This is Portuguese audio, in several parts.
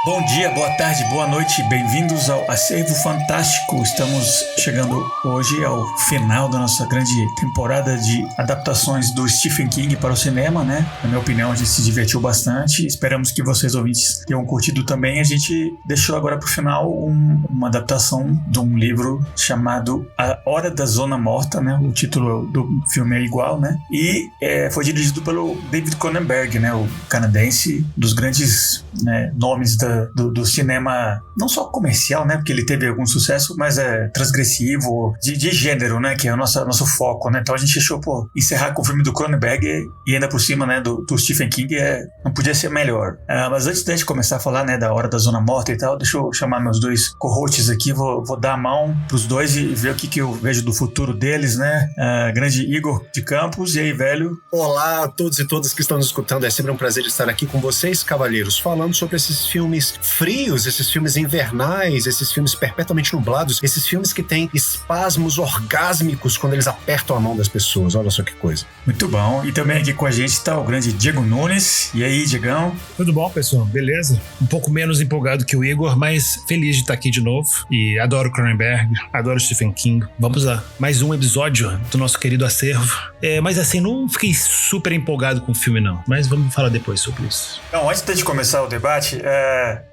Bom dia, boa tarde, boa noite, bem-vindos ao Acervo Fantástico. Estamos chegando hoje ao final da nossa grande temporada de adaptações do Stephen King para o cinema, né? Na minha opinião, a gente se divertiu bastante. Esperamos que vocês, ouvintes, tenham curtido também. A gente deixou agora para o final uma adaptação de um livro chamado A Hora da Zona Morta, né? O título do filme é igual, né? E foi dirigido pelo David Cronenberg, né? O canadense, dos grandes, né, nomes do cinema, não só comercial, né, porque ele teve algum sucesso, mas transgressivo, de gênero, né, que é o nosso foco, né. Então a gente achou, encerrar com o filme do Cronenberg e ainda por cima, né, do Stephen King, não podia ser melhor. Mas antes da gente começar a falar, né, da Hora da Zona Morta e tal, deixa eu chamar meus dois co-hosts aqui, vou dar a mão pros dois e ver o que eu vejo do futuro deles, né. Grande Igor de Campos, e aí, velho? Olá a todos e todas que estão nos escutando, é sempre um prazer estar aqui com vocês, cavalheiros, falando sobre esses filmes frios, esses filmes invernais, esses filmes perpetuamente nublados, esses filmes que têm espasmos orgásmicos quando eles apertam a mão das pessoas. Olha só que coisa. Muito bom. E também aqui com a gente está o grande Diego Nunes. E aí, Diegão? Tudo bom, pessoal? Beleza? Um pouco menos empolgado que o Igor, mas feliz de estar aqui de novo. E adoro Cronenberg, adoro Stephen King. Vamos lá. Mais um episódio do nosso querido acervo. Mas assim, não fiquei super empolgado com o filme, não. Mas vamos falar depois sobre isso. Então, antes de começar o debate,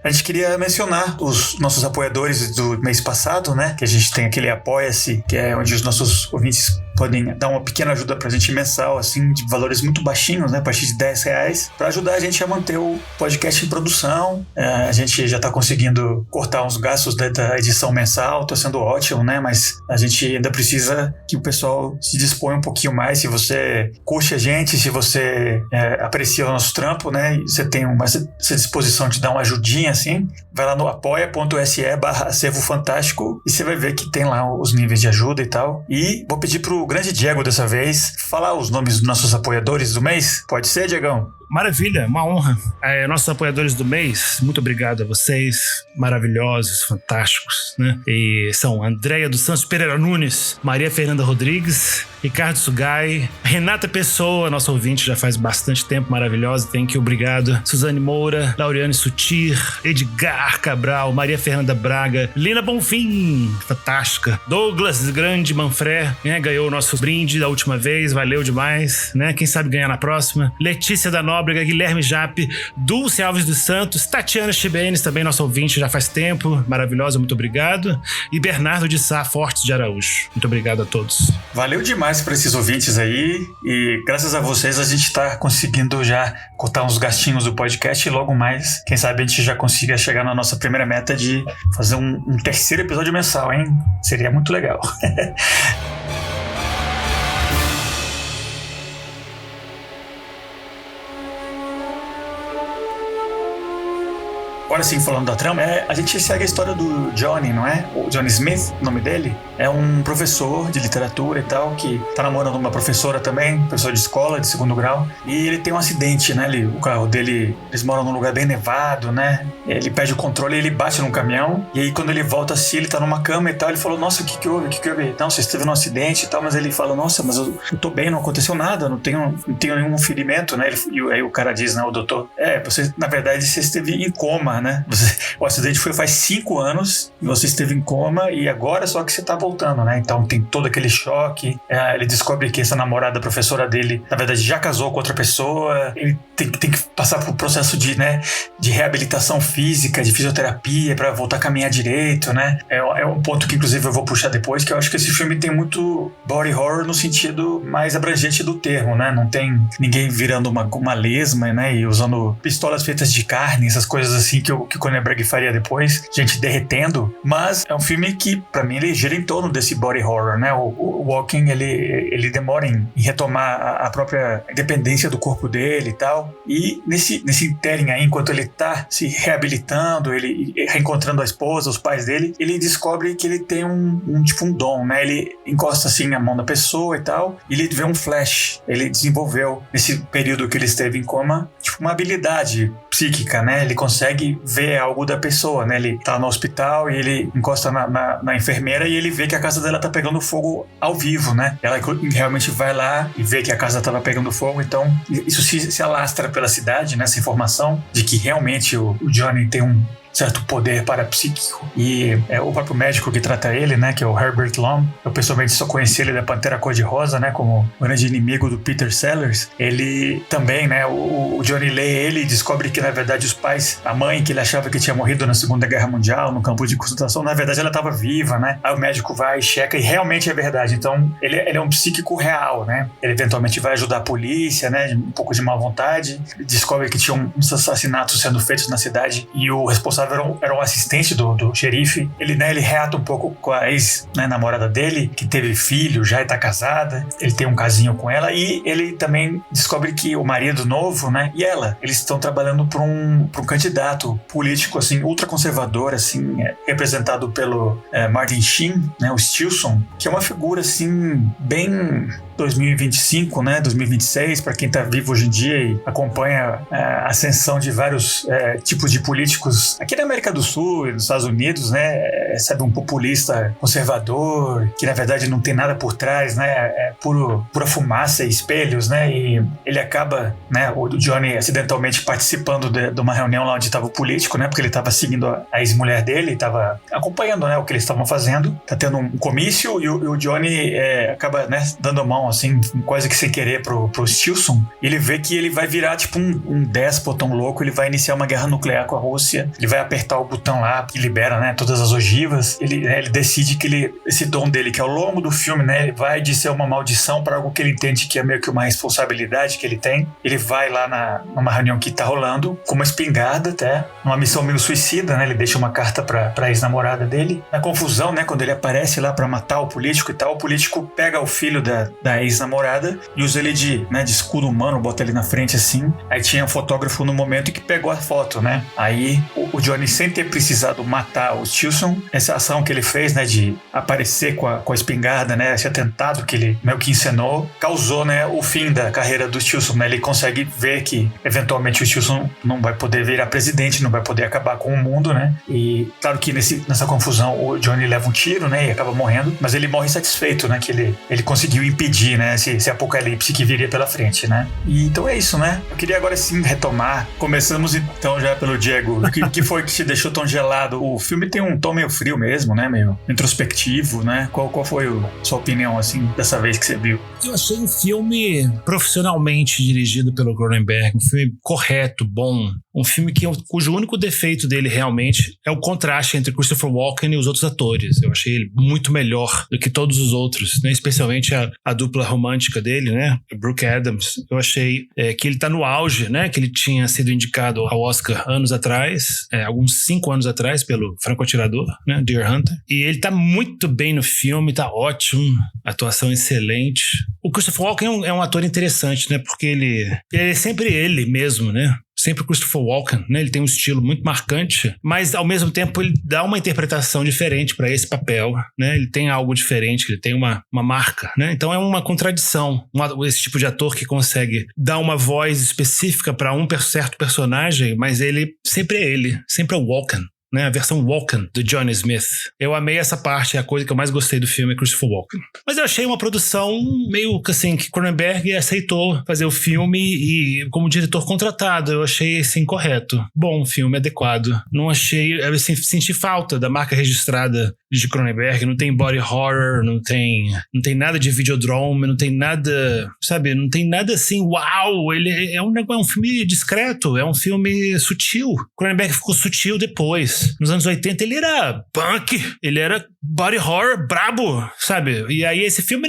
a gente queria mencionar os nossos apoiadores do mês passado, né? Que a gente tem aquele Apoia-se, que é onde os nossos ouvintes podem dar uma pequena ajuda pra gente mensal, assim, de valores muito baixinhos, né? A partir de R$10, pra ajudar a gente a manter o podcast em produção. A gente já tá conseguindo cortar uns gastos da edição mensal, tá sendo ótimo, né? Mas a gente ainda precisa que o pessoal se disponha um pouquinho mais. Se você curte a gente, se você aprecia o nosso trampo, né? E você tem essa disposição de dar uma ajudinha, assim, vai lá no apoia.se/acervo fantástico e você vai ver que tem lá os níveis de ajuda e tal. E vou pedir pro grande Diego dessa vez falar os nomes dos nossos apoiadores do mês. Pode ser, Diegão? Maravilha, uma honra. Nossos apoiadores do mês, muito obrigado a vocês, maravilhosos, fantásticos, né? E são Andréia dos Santos Pereira Nunes, Maria Fernanda Rodrigues, Ricardo Sugai, Renata Pessoa, nossa ouvinte já faz bastante tempo, maravilhosa, thank you, obrigado. Suzane Moura, Laureane Sutir, Edgar Cabral, Maria Fernanda Braga, Lina Bonfim, fantástica. Douglas Grande Manfré, né? Ganhou o nosso brinde da última vez, valeu demais, né? Quem sabe ganhar na próxima. Letícia da Nóbrega, Guilherme Jape, Dulce Alves dos Santos, Tatiana Chibenes, também nosso ouvinte já faz tempo, maravilhosa, muito obrigado. E Bernardo de Sá Fortes de Araújo. Muito obrigado a todos. Valeu demais para esses ouvintes aí, e graças a vocês a gente tá conseguindo já cortar uns gastinhos do podcast e logo mais, quem sabe a gente já consiga chegar na nossa primeira meta de fazer um terceiro episódio mensal, hein? Seria muito legal. Agora sim, falando da trama, a gente segue a história do Johnny, não é? O Johnny Smith, o nome dele, é um professor de literatura e tal, que tá namorando uma professora também, professor de escola, de segundo grau, e ele tem um acidente, né? O carro dele, eles moram num lugar bem nevado, né? Ele perde o controle e ele bate num caminhão, e aí quando ele volta assim, ele tá numa cama e tal, ele falou, nossa, o que houve? Não, você esteve num acidente e tal, mas ele fala, nossa, mas eu tô bem, não aconteceu nada, não tenho nenhum ferimento, né? E aí o cara diz, né, o doutor, você, na verdade, você esteve em coma, né? O acidente foi faz 5 anos e você esteve em coma e agora só que você tá voltando, né? Então tem todo aquele choque. Ele descobre que essa namorada, professora dele, na verdade já casou com outra pessoa. Ele tem que passar por um processo de reabilitação física, de fisioterapia para voltar a caminhar direito, né? É um ponto que inclusive eu vou puxar depois, que eu acho que esse filme tem muito body horror no sentido mais abrangente do termo, né? Não tem ninguém virando uma lesma, né? E usando pistolas feitas de carne, essas coisas assim que o Cronenberg faria depois, gente derretendo, mas é um filme que, pra mim, ele gira em torno desse body horror, né? O Walken, ele demora em retomar a própria independência do corpo dele e tal, e nesse ínterim aí, enquanto ele tá se reabilitando, ele reencontrando a esposa, os pais dele, ele descobre que ele tem um dom, né? Ele encosta assim a mão da pessoa e tal, e ele vê um flash. Ele desenvolveu, nesse período que ele esteve em coma, uma habilidade psíquica, né? Ele consegue ver algo da pessoa, né? Ele tá no hospital e ele encosta na enfermeira e ele vê que a casa dela tá pegando fogo ao vivo, né? Ela realmente vai lá e vê que a casa tava pegando fogo, então isso se alastra pela cidade, né? Essa informação de que realmente o Johnny tem certo poder parapsíquico. E o próprio médico que trata ele, né, que é o Herbert Lom, eu pessoalmente só conheci ele da Pantera Cor-de-Rosa, né, como o grande inimigo do Peter Sellers. Ele também, né, o Johnny lê ele e descobre que, na verdade, os pais, a mãe que ele achava que tinha morrido na Segunda Guerra Mundial, no campo de concentração, na verdade ela estava viva, né? Aí o médico vai, checa e realmente é verdade. Então, ele é um psíquico real, né? Ele eventualmente vai ajudar a polícia, né, um pouco de má vontade, descobre que tinha uns assassinatos sendo feitos na cidade e o responsável era um assistente do xerife. Ele, né, ele reata um pouco com a ex-namorada dele, que teve filho, já está casada, ele tem um casinho com ela, e ele também descobre que o marido novo, né, e ela, eles estão trabalhando para um candidato político, assim, ultraconservador, assim, representado pelo Martin Sheen, né, o Stilson, que é uma figura, assim, bem 2025, né, 2026, para quem está vivo hoje em dia e acompanha a ascensão de vários tipos de políticos aqui na América do Sul e nos Estados Unidos, né, sabe, um populista conservador, que na verdade não tem nada por trás, né, pura fumaça e espelhos, né, e ele acaba, né, o Johnny acidentalmente participando de uma reunião lá onde estava o político, né, porque ele estava seguindo a ex-mulher dele, estava acompanhando, né, o que eles estavam fazendo, tá tendo um comício e o Johnny acaba, né, dando a mão, assim, quase que sem querer pro Stilson. Ele vê que ele vai virar tipo um déspota, um louco, ele vai iniciar uma guerra nuclear com a Rússia, ele vai apertar o botão lá que libera, né, todas as ogivas. Ele decide que esse dom dele, que ao longo do filme, né, ele vai de ser uma maldição para algo que ele entende que é meio que uma responsabilidade que ele tem. Ele vai lá numa reunião que tá rolando, com uma espingarda até, numa missão meio suicida, né, ele deixa uma carta pra ex-namorada dele. Na confusão, né, quando ele aparece lá pra matar o político e tal, o político pega o filho da ex-namorada e usa ele de escudo humano, bota ele na frente assim. Aí tinha um fotógrafo no momento que pegou a foto, né? Aí o Johnny, sem ter precisado matar o Stilson, essa ação que ele fez, né, de aparecer com a espingarda, né, esse atentado que ele meio que encenou, causou, né, o fim da carreira do Stilson, né? Ele consegue ver que eventualmente o Stilson não vai poder virar presidente, não vai poder acabar com o mundo, né? E claro que nessa confusão o Johnny leva um tiro, né, e acaba morrendo, mas ele morre satisfeito, né, que ele conseguiu impedir, né, esse apocalipse que viria pela frente, né? E então é isso, né? Eu queria agora sim retomar. Começamos então já pelo Diego. O que foi que te deixou tão gelado? O filme tem um tom meio frio mesmo, né? Meio introspectivo, né? Qual foi a sua opinião, assim, dessa vez que você viu? Eu achei um filme profissionalmente dirigido pelo Cronenberg, um filme correto, bom, um filme cujo único defeito dele realmente é o contraste entre Christopher Walken e os outros atores. Eu achei ele muito melhor do que todos os outros, né? Especialmente a dupla romântica dele, né? Brooke Adams. Eu achei que ele tá no auge, né? Que ele tinha sido indicado ao Oscar anos atrás, alguns 5 anos atrás, pelo Franco Atirador, né? Deer Hunter. E ele tá muito bem no filme, tá ótimo, atuação excelente. O Christopher Walken é um ator interessante, né? Porque ele é sempre ele mesmo, né? Sempre Christopher Walken, né? Ele tem um estilo muito marcante, mas ao mesmo tempo ele dá uma interpretação diferente para esse papel, né? Ele tem algo diferente, ele tem uma marca, né? Então é uma contradição, esse tipo de ator que consegue dar uma voz específica para um certo personagem, mas ele sempre é o Walken, né, a versão Walken do Johnny Smith. Eu amei essa parte, a coisa que eu mais gostei do filme é Christopher Walken. Mas eu achei uma produção meio que assim, que Cronenberg aceitou fazer o filme e como diretor contratado, eu achei assim, correto. Bom filme, adequado. Não achei, eu assim, senti falta da marca registrada de Cronenberg, não tem body horror, não tem nada de Videodrome, não tem nada, sabe, não tem nada assim, uau, ele é um filme discreto, é um filme sutil. Cronenberg ficou sutil depois. Nos anos 80 ele era punk, ele era body horror brabo, sabe? E aí esse filme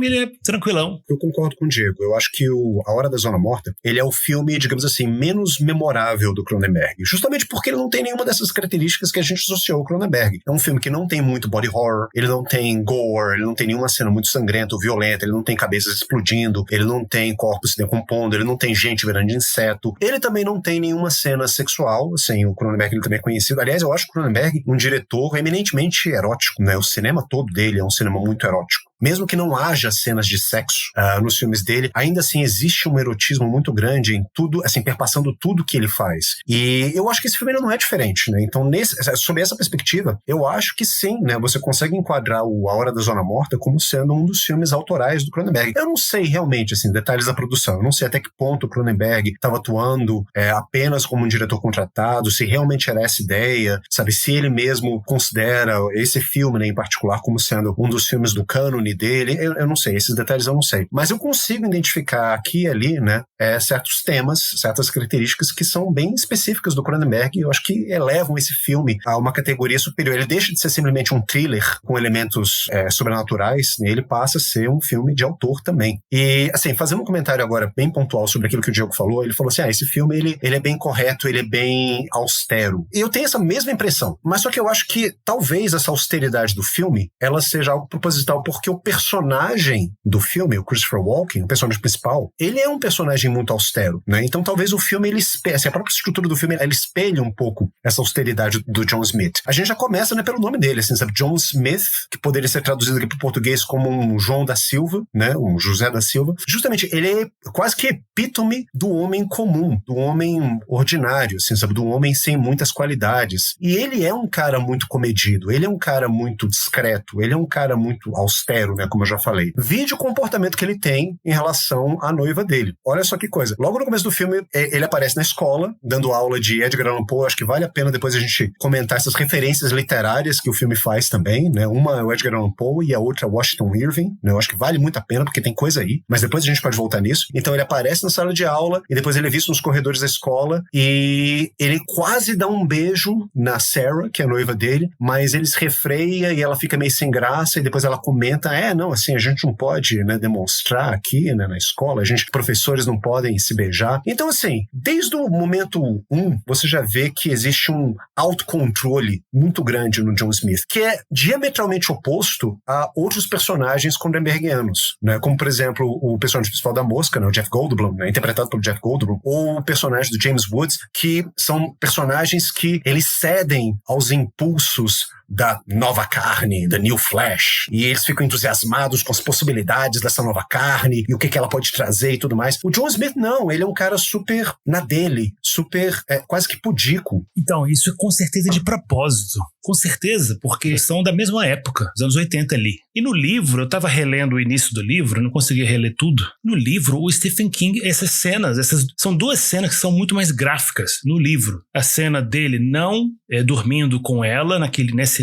ele é tranquilão. Eu concordo com o Diego, eu acho que A Hora da Zona Morta, ele é o filme, digamos assim, menos memorável do Cronenberg, justamente porque ele não tem nenhuma dessas características que a gente associou ao Cronenberg. É um filme que não tem muito body horror, ele não tem gore, ele não tem nenhuma cena muito sangrenta ou violenta, ele não tem cabeças explodindo, ele não tem corpos se decompondo, ele não tem gente virando inseto, ele também não tem nenhuma cena sexual, assim, o Cronenberg ele também é conhecido. Aliás, eu acho o Cronenberg um diretor eminentemente erótico, né? O cinema todo dele é um cinema muito erótico. mesmo que não haja cenas de sexo nos filmes dele, ainda assim existe um erotismo muito grande em tudo, assim, perpassando tudo que ele faz. E eu acho que esse filme não é diferente, né? Então, sob essa perspectiva, eu acho que sim, né? Você consegue enquadrar A Hora da Zona Morta como sendo um dos filmes autorais do Cronenberg. Eu não sei realmente, assim, detalhes da produção. Eu não sei até que ponto o Cronenberg estava atuando apenas como um diretor contratado, se realmente era essa ideia, sabe? Se ele mesmo considera esse filme, né, em particular, como sendo um dos filmes do cânone dele. Eu não sei, esses detalhes eu não sei. Mas eu consigo identificar aqui e ali, né, certos temas, certas características que são bem específicas do Cronenberg e eu acho que elevam esse filme a uma categoria superior. Ele deixa de ser simplesmente um thriller com elementos sobrenaturais, né? Ele passa a ser um filme de autor também. E, assim, fazendo um comentário agora bem pontual sobre aquilo que o Diego falou, ele falou assim, esse filme, ele é bem correto, ele é bem austero. E eu tenho essa mesma impressão, mas só que eu acho que talvez essa austeridade do filme, ela seja algo proposital, porque o personagem do filme, o Christopher Walken, o personagem principal, ele é um personagem muito austero, né? Então talvez o filme, a própria estrutura do filme, ela espelha um pouco essa austeridade do John Smith. A gente já começa, né, pelo nome dele, assim, sabe? John Smith, que poderia ser traduzido aqui para o português como um João da Silva, né? Um José da Silva. Justamente, ele é quase que epítome do homem comum, do homem ordinário, assim, sabe? Do homem sem muitas qualidades. E ele é um cara muito comedido, ele é um cara muito discreto, ele é um cara muito austero, né? Como eu já falei. Vide o comportamento que ele tem em relação à noiva dele. Olha só que coisa. Logo no começo do filme, ele aparece na escola, dando aula de Edgar Allan Poe. Acho que vale a pena depois a gente comentar essas referências literárias que o filme faz também, né? Uma é o Edgar Allan Poe e a outra é Washington Irving, né? Eu acho que vale muito a pena porque tem coisa aí, mas depois a gente pode voltar nisso. Então ele aparece na sala de aula e depois ele é visto nos corredores da escola e ele quase dá um beijo na Sarah, que é a noiva dele, mas ele se refreia e ela fica meio sem graça e depois ela comenta, não, assim, a gente não pode, né, demonstrar aqui, né, na escola, professores não podem se beijar. Então, assim, desde o momento 1, você já vê que existe um autocontrole muito grande no John Smith, que é diametralmente oposto a outros personagens cronenbergianos, né, como, por exemplo, o personagem principal da Mosca, né, o Jeff Goldblum, né, interpretado pelo Jeff Goldblum, ou o personagem do James Woods, que são personagens que eles cedem aos impulsos da nova carne, da New Flesh, e eles ficam entusiasmados com as possibilidades dessa nova carne e o que ela pode trazer e tudo mais. O John Smith não, ele é um cara super na dele, super quase que pudico. Então, isso é com certeza de propósito. Com certeza, porque são da mesma época, dos anos 80 ali. E no livro, eu tava relendo o início do livro, não consegui reler tudo. No livro, o Stephen King, essas são duas cenas que são muito mais gráficas no livro. A cena dele não dormindo com ela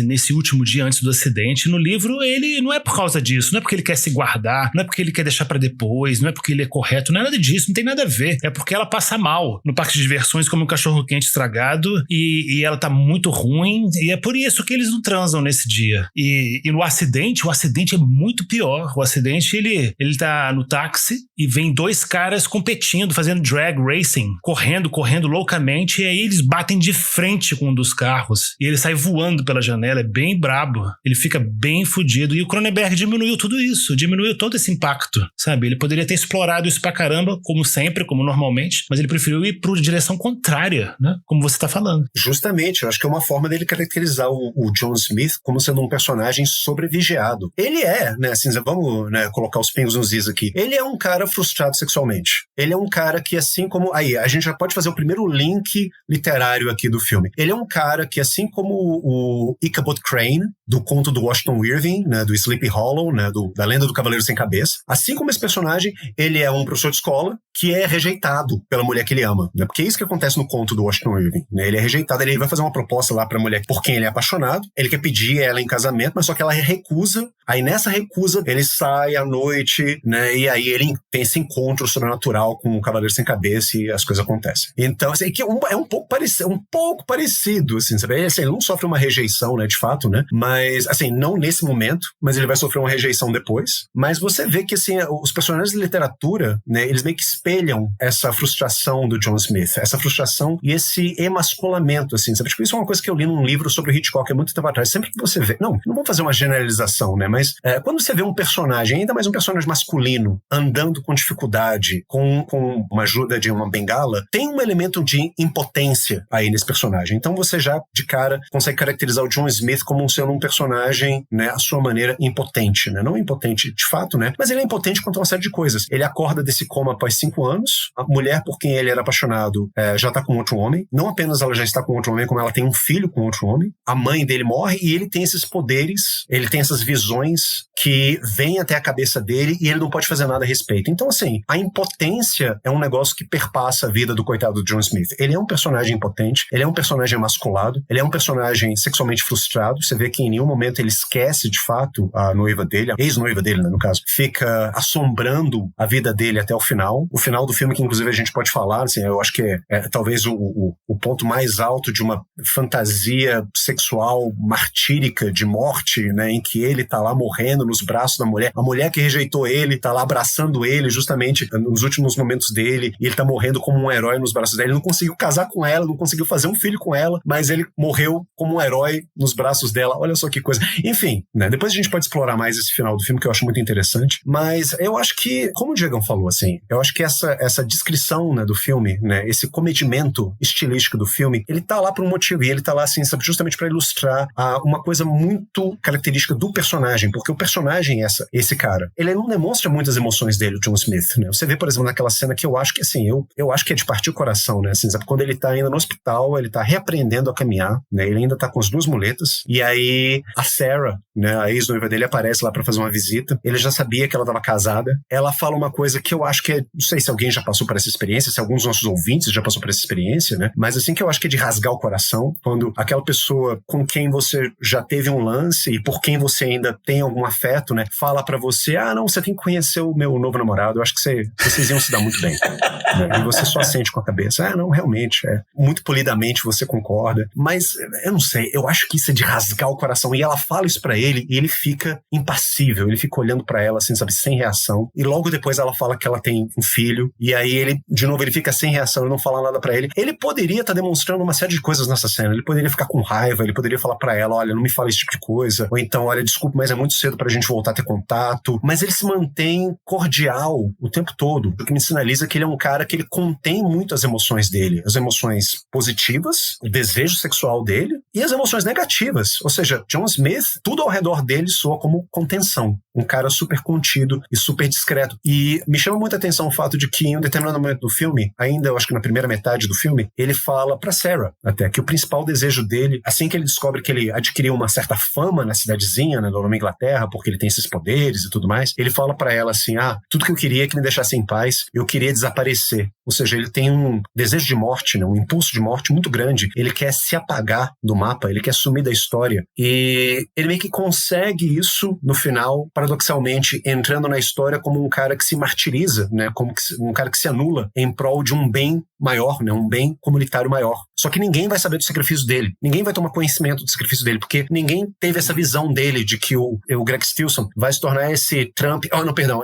nesse último dia antes do acidente. No livro, ele não é por causa disso, não é porque ele quer se guardar, não é porque ele quer deixar pra depois, não é porque ele é correto, não é nada disso, não tem nada a ver. É porque ela passa mal no parque de diversões como um cachorro-quente estragado e ela tá muito ruim e é por isso que eles não transam nesse dia. E no acidente, o acidente é muito pior. O acidente, ele tá no táxi e vem dois caras competindo, fazendo drag racing, correndo loucamente, e aí eles batem de frente com um dos carros e ele sai voando pela janela, é bem brabo. Ele fica bem fudido. E o Cronenberg diminuiu tudo isso, diminuiu todo esse impacto, sabe? Ele poderia ter explorado isso pra caramba, como sempre, como normalmente, mas ele preferiu ir pra direção contrária, né? Como você tá falando. Justamente, eu acho que é uma forma dele caracterizar o John Smith como sendo um personagem sobrevigiado. Ele é, né, assim, vamos, né, colocar os pingos nos is aqui. Ele é um cara frustrado sexualmente. Ele é um cara que, assim como... Aí, a gente já pode fazer o primeiro link literário aqui do filme. Ele é um cara que, assim como o Ichabod Crane, do conto do Washington Irving, né, do Sleepy Hollow, né, da Lenda do Cavaleiro Sem Cabeça, assim como esse personagem, ele é um professor de escola que é rejeitado pela mulher que ele ama, né, porque é isso que acontece no conto do Washington Irving, né, ele é rejeitado, ele vai fazer uma proposta lá pra mulher por quem ele é apaixonado, ele quer pedir ela em casamento, mas só que ela recusa, aí nessa recusa ele sai à noite, né, e aí ele tem esse encontro sobrenatural com o Cavaleiro Sem Cabeça e as coisas acontecem. Então, assim, é um pouco parecido, assim, sabe? Ele, assim, ele não sofre uma rejeição, né, de fato, né, mas, assim, não nesse momento, mas ele vai sofrer uma rejeição depois, mas você vê que, assim, os personagens de literatura, né, eles meio que espelham essa frustração do John Smith, essa frustração e esse emasculamento, assim, sabe? Tipo, isso é uma coisa que eu li num livro sobre Hitchcock há muito tempo atrás. Sempre que você vê... Não vou fazer uma generalização, né? Mas quando você vê um personagem, ainda mais um personagem masculino, andando com dificuldade, com uma ajuda de uma bengala, tem um elemento de impotência aí nesse personagem. Então você já, de cara, consegue caracterizar o John Smith como sendo personagem, né, à sua maneira, impotente, né? Não impotente de fato, né? Mas ele é impotente quanto a uma série de coisas. Ele acorda desse coma após 5 anos, a mulher por quem ele era apaixonado já tá com outro homem. Não apenas ela já está com outro homem, como ela tem um filho com outro homem. A mãe dele morre e ele tem esses poderes, ele tem essas visões que vêm até a cabeça dele e ele não pode fazer nada a respeito. Então, assim, a impotência é um negócio que perpassa a vida do coitado do John Smith. Ele é um personagem impotente, ele é um personagem emasculado, ele é um personagem sexualmente frustrado. Você vê que em nenhum momento ele esquece, de fato, a noiva dele, a ex-noiva dele, né, no caso, fica assombrando a vida dele até o final. O final do filme, que inclusive a gente pode falar, assim, eu acho que é talvez o ponto mais alto de uma fantasia sexual martírica de morte, né, em que ele tá lá morrendo nos braços da mulher. A mulher que rejeitou ele tá lá abraçando ele justamente nos últimos momentos dele, e ele tá morrendo como um herói nos braços dela. Ele não conseguiu casar com ela, não conseguiu fazer um filho com ela, mas ele morreu como um herói nos braços dela. Olha só que coisa. Enfim, né, depois a gente pode explorar mais esse final do filme, que eu acho muito interessante, mas eu acho que, como o Diegão falou, assim, eu acho que essa descrição, né, do filme, né, esse comedimento estilístico do filme, ele tá lá por um motivo, e ele tá lá, assim, sabe, justamente para ilustrar uma coisa muito característica do personagem, porque o personagem, esse cara, ele não demonstra muitas emoções dele, o John Smith, né? Você vê, por exemplo, naquela cena que eu acho que, assim, eu acho que é de partir o coração, né? Assim, sabe? Quando ele tá ainda no hospital, ele tá reaprendendo a caminhar, né? Ele ainda tá com as 2 muletas, e aí a Sarah, né, a ex-noiva dele, aparece lá pra fazer uma visita. Ele já sabia que ela tava casada. Ela fala uma coisa que eu acho que não sei se alguém já passou por essa experiência, se alguns dos nossos ouvintes já passou por essa experiência, né? Mas assim, que eu acho que é de rasgar o coração, quando aquela pessoa com quem você já teve um lance e por quem você ainda tem algum afeto, né, fala pra você, não, você tem que conhecer o meu novo namorado, eu acho que vocês iam se dar muito bem. Né? E você só sente com a cabeça, não, realmente, muito polidamente você concorda, mas eu não sei, eu acho que isso é de rasgar o coração, e ela fala isso pra ele, e ele fica impassível, ele fica olhando pra ela, assim, sabe, sem reação, e logo depois ela fala que ela tem um filho, e aí ele, de novo, ele fica sem reação, ele não fala nada pra ele. Ele poderia estar demonstrando uma série de coisas nessa cena, ele poderia ficar com raiva, ele poderia falar pra ela, olha, não me fala esse tipo de coisa, ou então, olha, desculpa, mas é muito cedo pra gente voltar a ter contato, mas ele se mantém cordial o tempo todo, o que me sinaliza que ele é um cara que ele contém muito as emoções dele, as emoções positivas, o desejo sexual dele, e as emoções negativas, ou seja, John Smith, tudo ao redor dele soa como contenção, um cara super contido e super discreto, e me chama muita atenção o fato de que em um determinado momento do filme, ainda eu acho que na primeira metade do filme, ele fala pra Sarah, até, que o principal desejo dele, assim que ele descobre que ele adquiriu uma certa fama na cidadezinha, né, na Inglaterra, porque ele tem esses poderes e tudo mais, ele fala pra ela assim, tudo que eu queria é que me deixasse em paz, eu queria desaparecer. Ou seja, ele tem um desejo de morte, né, um impulso de morte muito grande, ele quer se apagar do mapa, ele quer sumir da história, e ele meio que consegue isso no final, paradoxalmente, entrando na história como um cara que se martiriza, né, como um cara que se anula em prol de um bem maior, né, um bem comunitário maior. Só que ninguém vai saber do sacrifício dele, ninguém vai tomar conhecimento do sacrifício dele, porque ninguém teve essa visão dele de que o Greg Stilson vai se tornar esse Trump,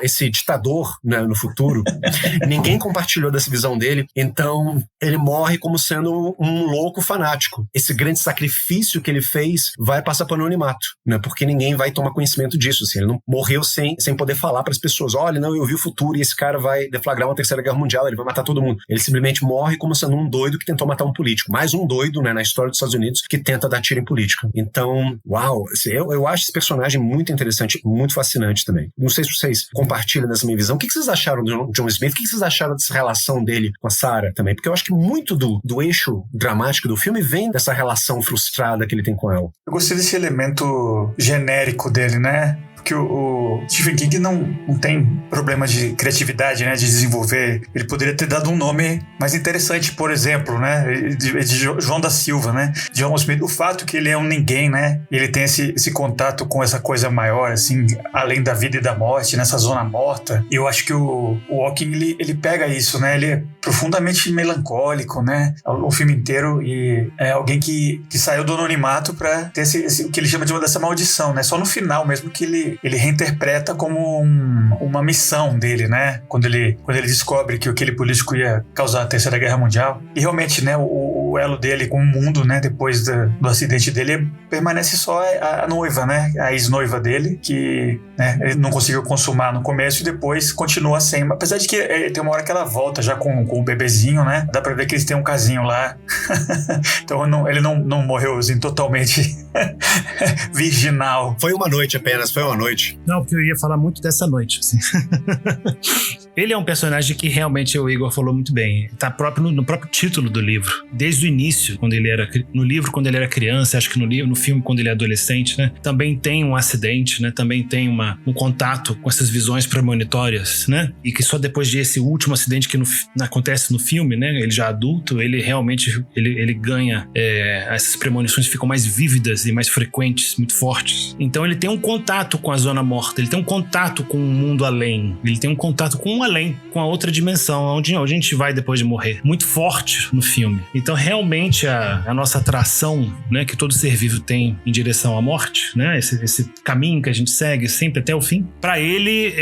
esse ditador, né, no futuro. Ninguém compartilhou dessa visão dele, então ele morre como sendo um louco fanático. Esse grande sacrifício que ele fez vai passar para o anonimato, né, porque ninguém vai tomar conhecimento disso, assim, ele não morreu sem poder falar para as pessoas, olha, não, eu vi o futuro e esse cara vai deflagrar uma terceira guerra mundial, ele vai matar todo mundo. Ele simplesmente morre como sendo um doido que tentou matar um político, mais um doido, né, na história dos Estados Unidos que tenta dar tiro em política. Então, uau, assim, eu acho esse personagem muito interessante, muito fascinante também. Não sei se vocês compartilham dessa minha visão. O que vocês acharam do John Smith? O que vocês acharam dessa relação dele com a Sarah também? Porque eu acho que muito do eixo dramático do filme vem dessa relação frustrada que ele tem com ela. Eu gostei desse elemento genérico dele, né? Porque o Stephen King não tem problema de criatividade, né, de desenvolver. Ele poderia ter dado um nome mais interessante, por exemplo, né, de João da Silva, né, John Smith. O fato que ele é um ninguém, né, ele tem esse contato com essa coisa maior, assim, além da vida e da morte, nessa zona morta. Eu acho que o Walking, ele pega isso, né, ele é profundamente melancólico, né, o filme inteiro, e é alguém que saiu do anonimato pra ter o que ele chama de uma dessa maldição, né, só no final mesmo que ele reinterpreta como uma missão dele, né? Quando ele descobre que aquele político ia causar a Terceira Guerra Mundial. E realmente, né? O o elo dele com o mundo, né, depois do acidente dele, permanece só a noiva, né, a ex-noiva dele, que, né, ele não conseguiu consumar no começo e depois continua sem. Apesar de que tem uma hora que ela volta já com o bebezinho, né, dá pra ver que eles têm um casinho lá. Então ele não morreu assim, totalmente virginal. Foi uma noite apenas, foi uma noite. Não, porque eu ia falar muito dessa noite, assim. Ele é um personagem que realmente o Igor falou muito bem. Tá no próprio título do livro. Desde o início, no livro quando ele era criança, acho que no filme quando ele é adolescente, né? Também tem um acidente, né? Também tem um contato com essas visões premonitórias, né? E que só depois desse último acidente que acontece no filme, né? Ele já adulto, ele realmente ele ganha essas premonições ficam mais vívidas e mais frequentes, muito fortes. Então ele tem um contato com a zona morta, ele tem um contato com o mundo além, ele tem um contato com o além, com a outra dimensão, onde a gente vai depois de morrer. Muito forte no filme. Então realmente a nossa atração, né, que todo ser vivo tem em direção à morte, né, esse caminho que a gente segue sempre até o fim, para ele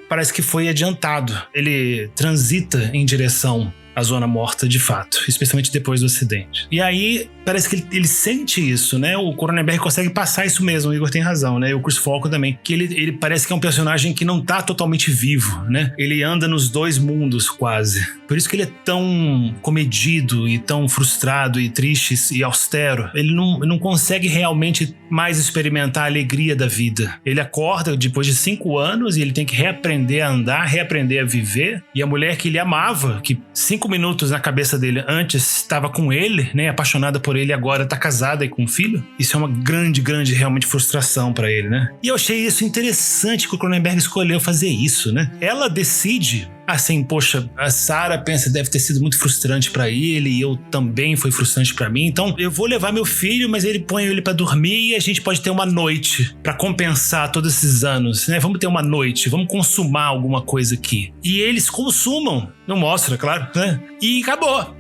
parece que foi adiantado. Ele transita em direção à zona morta de fato, especialmente depois do acidente. E aí parece que ele sente isso, né? O Cronenberg consegue passar isso mesmo, o Igor tem razão, né? E o Chris Falco também, que ele parece que é um personagem que não tá totalmente vivo, né? Ele anda nos dois mundos quase. Por isso que ele é tão comedido e tão frustrado e triste e austero. Ele não consegue realmente mais experimentar a alegria da vida. Ele acorda depois de 5 anos e ele tem que reaprender a andar, reaprender a viver. E a mulher que ele amava, que 5 minutos na cabeça dele antes estava com ele, né, apaixonada por ele, agora tá casada e com um filho. Isso é uma grande realmente frustração pra ele, né? E eu achei isso interessante que o Cronenberg escolheu fazer isso, né? Ela decide assim, poxa, a Sarah pensa que deve ter sido muito frustrante pra ele e eu também foi frustrante pra mim, então eu vou levar meu filho, mas ele põe ele pra dormir e a gente pode ter uma noite pra compensar todos esses anos, né? Vamos ter uma noite, vamos consumar alguma coisa aqui. E eles consumam, não mostra, claro, né? E acabou.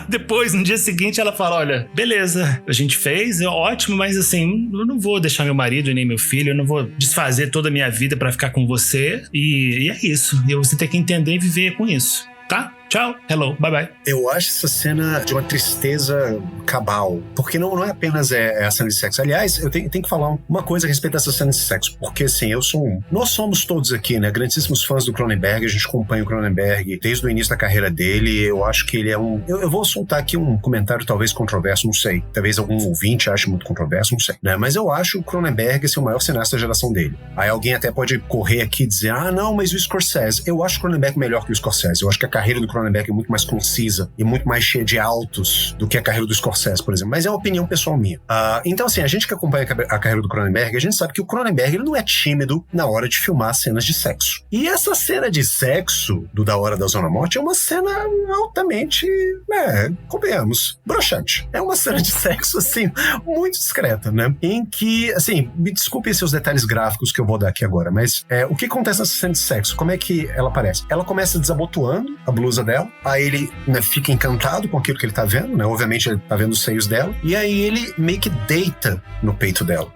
Depois, no dia seguinte, ela fala, olha, beleza, a gente fez, é ótimo, mas assim, eu não vou deixar meu marido e nem meu filho, eu não vou desfazer toda a minha vida pra ficar com você, e é isso, e você tem que entender e viver com isso, tá? Tchau, hello, bye bye. Eu acho essa cena de uma tristeza cabal, porque não é apenas a cena de sexo. Aliás, eu tenho que falar uma coisa a respeito dessa cena de sexo, porque assim, nós somos todos aqui, né, grandíssimos fãs do Cronenberg, a gente acompanha o Cronenberg desde o início da carreira dele, eu acho que ele é eu vou soltar aqui um comentário talvez controverso, não sei, talvez algum ouvinte ache muito controverso, não sei, né, mas eu acho o Cronenberg o maior cineasta da geração dele. Aí alguém até pode correr aqui e dizer, não, mas o Scorsese, eu acho o Cronenberg melhor que o Scorsese, eu acho que a carreira do Cronenberg é muito mais concisa e muito mais cheia de altos do que a carreira do Scorsese, por exemplo. Mas é uma opinião pessoal minha. Então, assim, a gente que acompanha a carreira do Cronenberg, a gente sabe que o Cronenberg ele não é tímido na hora de filmar cenas de sexo. E essa cena de sexo do Da Hora da Zona Morte é uma cena altamente, convenhamos, broxante. É uma cena de sexo, assim, muito discreta, né? Em que, assim, me desculpem seus detalhes gráficos que eu vou dar aqui agora, mas o que acontece nessa cena de sexo? Como é que ela aparece? Ela começa desabotoando a blusa dela, aí ele, né, fica encantado com aquilo que ele tá vendo, né? Obviamente ele tá vendo os seios dela, e aí ele meio que deita no peito dela,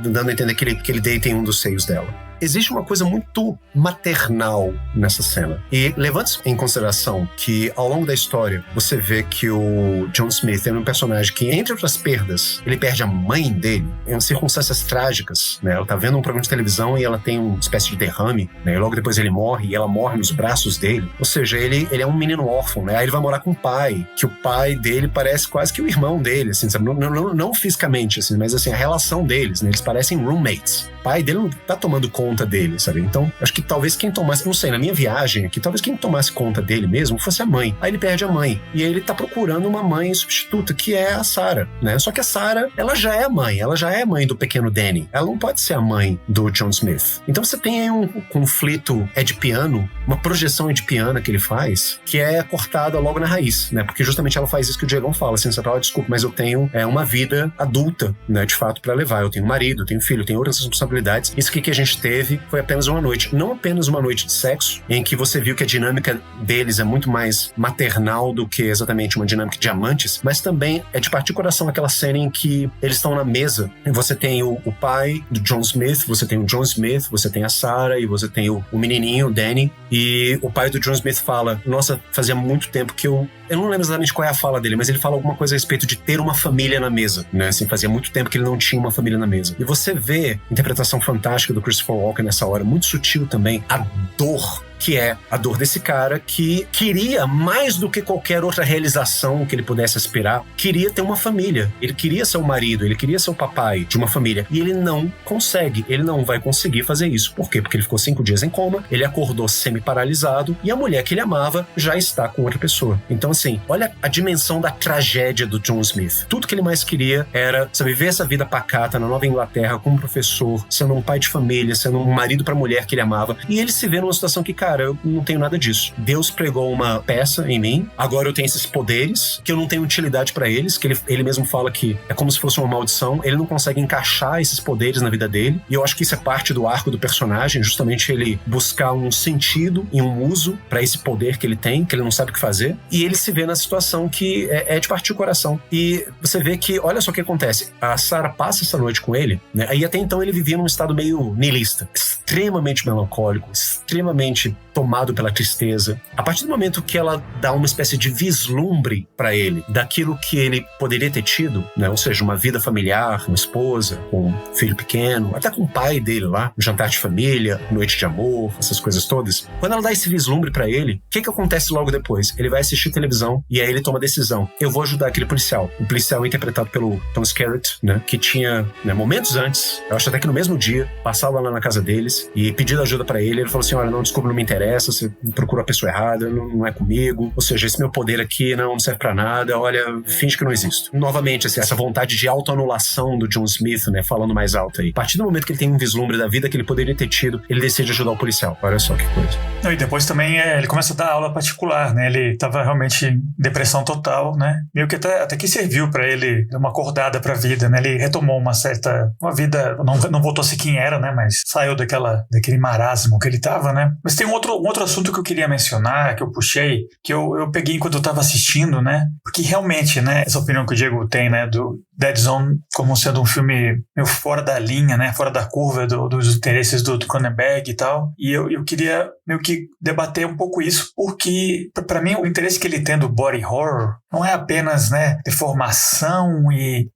dando a entender que ele deita em um dos seios dela. Existe uma coisa muito maternal nessa cena. E levando em consideração que, ao longo da história, você vê que o John Smith é um personagem que, entre outras perdas, ele perde a mãe dele em circunstâncias trágicas, né? Ela tá vendo um programa de televisão e ela tem uma espécie de derrame, né? E logo depois ele morre e ela morre nos braços dele. Ou seja, ele é um menino órfão, né? Aí ele vai morar com o pai, que o pai dele parece quase que o irmão dele, assim, sabe? Não fisicamente, assim, mas assim, a relação deles, né? Eles parecem roommates. O pai dele não tá tomando conta dele, sabe? Então, acho que talvez quem tomasse, não sei, na minha viagem aqui, talvez quem tomasse conta dele mesmo fosse a mãe. Aí ele perde a mãe. E aí ele tá procurando uma mãe substituta, que é a Sarah, né? Só que a Sarah, ela já é mãe do pequeno Danny. Ela não pode ser a mãe do John Smith. Então você tem aí um conflito edipiano, uma projeção edipiana que ele faz, que é cortada logo na raiz, né? Porque justamente ela faz isso que o Diegão fala, assim, você fala, desculpa, mas eu tenho uma vida adulta, né, de fato, pra levar. Eu tenho marido, eu tenho filho, eu tenho outras responsabilidades responsabilidades. Isso que a gente teve foi apenas uma noite. Não apenas uma noite de sexo, em que você viu que a dinâmica deles é muito mais maternal do que exatamente uma dinâmica de amantes, mas também é de partir coração aquela cena em que eles estão na mesa e você tem o pai do John Smith, você tem o John Smith, você tem a Sarah e você tem o menininho, o Danny, e o pai do John Smith fala, nossa, fazia muito tempo que eu não lembro exatamente qual é a fala dele, mas ele fala alguma coisa a respeito de ter uma família na mesa, né? Assim, fazia muito tempo que ele não tinha uma família na mesa. E você vê a interpretação fantástica do Christopher Walken nessa hora, muito sutil também, a dor que é a dor desse cara que queria, mais do que qualquer outra realização que ele pudesse aspirar, queria ter uma família. Ele queria ser o marido, ele queria ser o papai de uma família. E ele não consegue, ele não vai conseguir fazer isso. Por quê? Porque ele ficou 5 dias em coma, ele acordou semi-paralisado e a mulher que ele amava já está com outra pessoa. Então, assim, olha a dimensão da tragédia do John Smith. Tudo que ele mais queria era, sabe, viver essa vida pacata na Nova Inglaterra como professor, sendo um pai de família, sendo um marido para a mulher que ele amava. E ele se vê numa situação que, cara, eu não tenho nada disso. Deus pregou uma peça em mim, agora eu tenho esses poderes que eu não tenho utilidade para eles, que ele mesmo fala que é como se fosse uma maldição, ele não consegue encaixar esses poderes na vida dele, e eu acho que isso é parte do arco do personagem, justamente ele buscar um sentido e um uso para esse poder que ele tem, que ele não sabe o que fazer, e ele se vê na situação que é de partir o coração. E você vê que, olha só o que acontece, a Sarah passa essa noite com ele, né? Aí até então ele vivia num estado meio niilista, extremamente melancólico, extremamente tomado pela tristeza. A partir do momento que ela dá uma espécie de vislumbre para ele daquilo que ele poderia ter tido, né? Ou seja, uma vida familiar, uma esposa, um filho pequeno, até com o pai dele lá, um jantar de família, noite de amor, essas coisas todas. Quando ela dá esse vislumbre para ele, o que acontece logo depois? Ele vai assistir televisão e aí ele toma a decisão. Eu vou ajudar aquele policial. O policial interpretado pelo Tom Skerritt, né? Que tinha, né, momentos antes, eu acho até que no mesmo dia, passava lá na casa deles e pedindo ajuda para ele. Ele falou assim, olha, não, desculpa, não me interessa, você procurou a pessoa errada, não é comigo, ou seja, esse meu poder aqui não serve pra nada, olha, finge que não existo. Novamente, assim, essa vontade de autoanulação do John Smith, né, falando mais alto aí. A partir do momento que ele tem um vislumbre da vida que ele poderia ter tido, ele decide ajudar o policial. Olha só que coisa. E depois também ele começa a dar aula particular, né, ele tava realmente em depressão total, né, meio que até que serviu pra ele uma acordada pra vida, né, ele retomou uma vida, não voltou a ser quem era, né, mas saiu daquele marasmo que ele tava, né. Mas tem um outro assunto que eu queria mencionar, que eu puxei, que eu peguei enquanto eu tava assistindo, né? Porque realmente, né, essa opinião que o Diego tem, né, do Dead Zone como sendo um filme meio fora da linha, né, fora da curva dos interesses do Cronenberg e tal. E eu queria meio que debater um pouco isso, porque pra mim o interesse que ele tem do body horror não é apenas, né, deformação e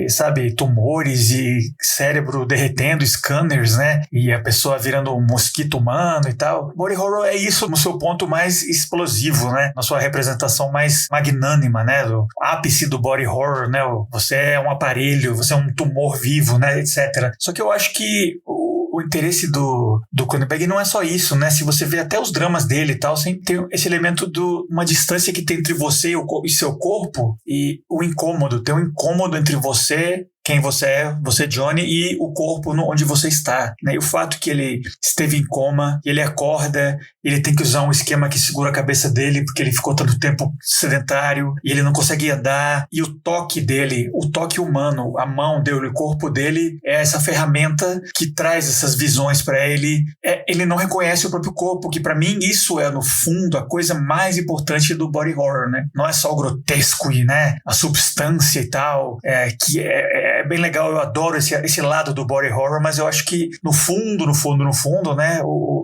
sabe, tumores e cérebro derretendo, scanners, né, e a pessoa virando um mosquito humano e tal. Body horror é isso no seu ponto mais explosivo, né, na sua representação mais magnânima, né, do ápice do body horror, né, você é um aparelho, você é um tumor vivo, né, etc. Só que eu acho que o interesse do Cronenberg não é só isso, né? Se você vê até os dramas dele e tal, sempre tem esse elemento de uma distância que tem entre você e seu corpo e o incômodo. Tem um incômodo entre você, quem você é, você Johnny, e o corpo onde você está, né? E o fato que ele esteve em coma, ele acorda, ele tem que usar um esquema que segura a cabeça dele porque ele ficou tanto tempo sedentário e ele não consegue andar, e o toque dele, o toque humano, a mão dele, o corpo dele é essa ferramenta que traz essas visões para ele. Ele não reconhece o próprio corpo, que para mim isso é no fundo a coisa mais importante do body horror, né? Não é só o grotesco e, né, a substância e tal, que é bem legal, eu adoro esse lado do body horror, mas eu acho que no fundo, né,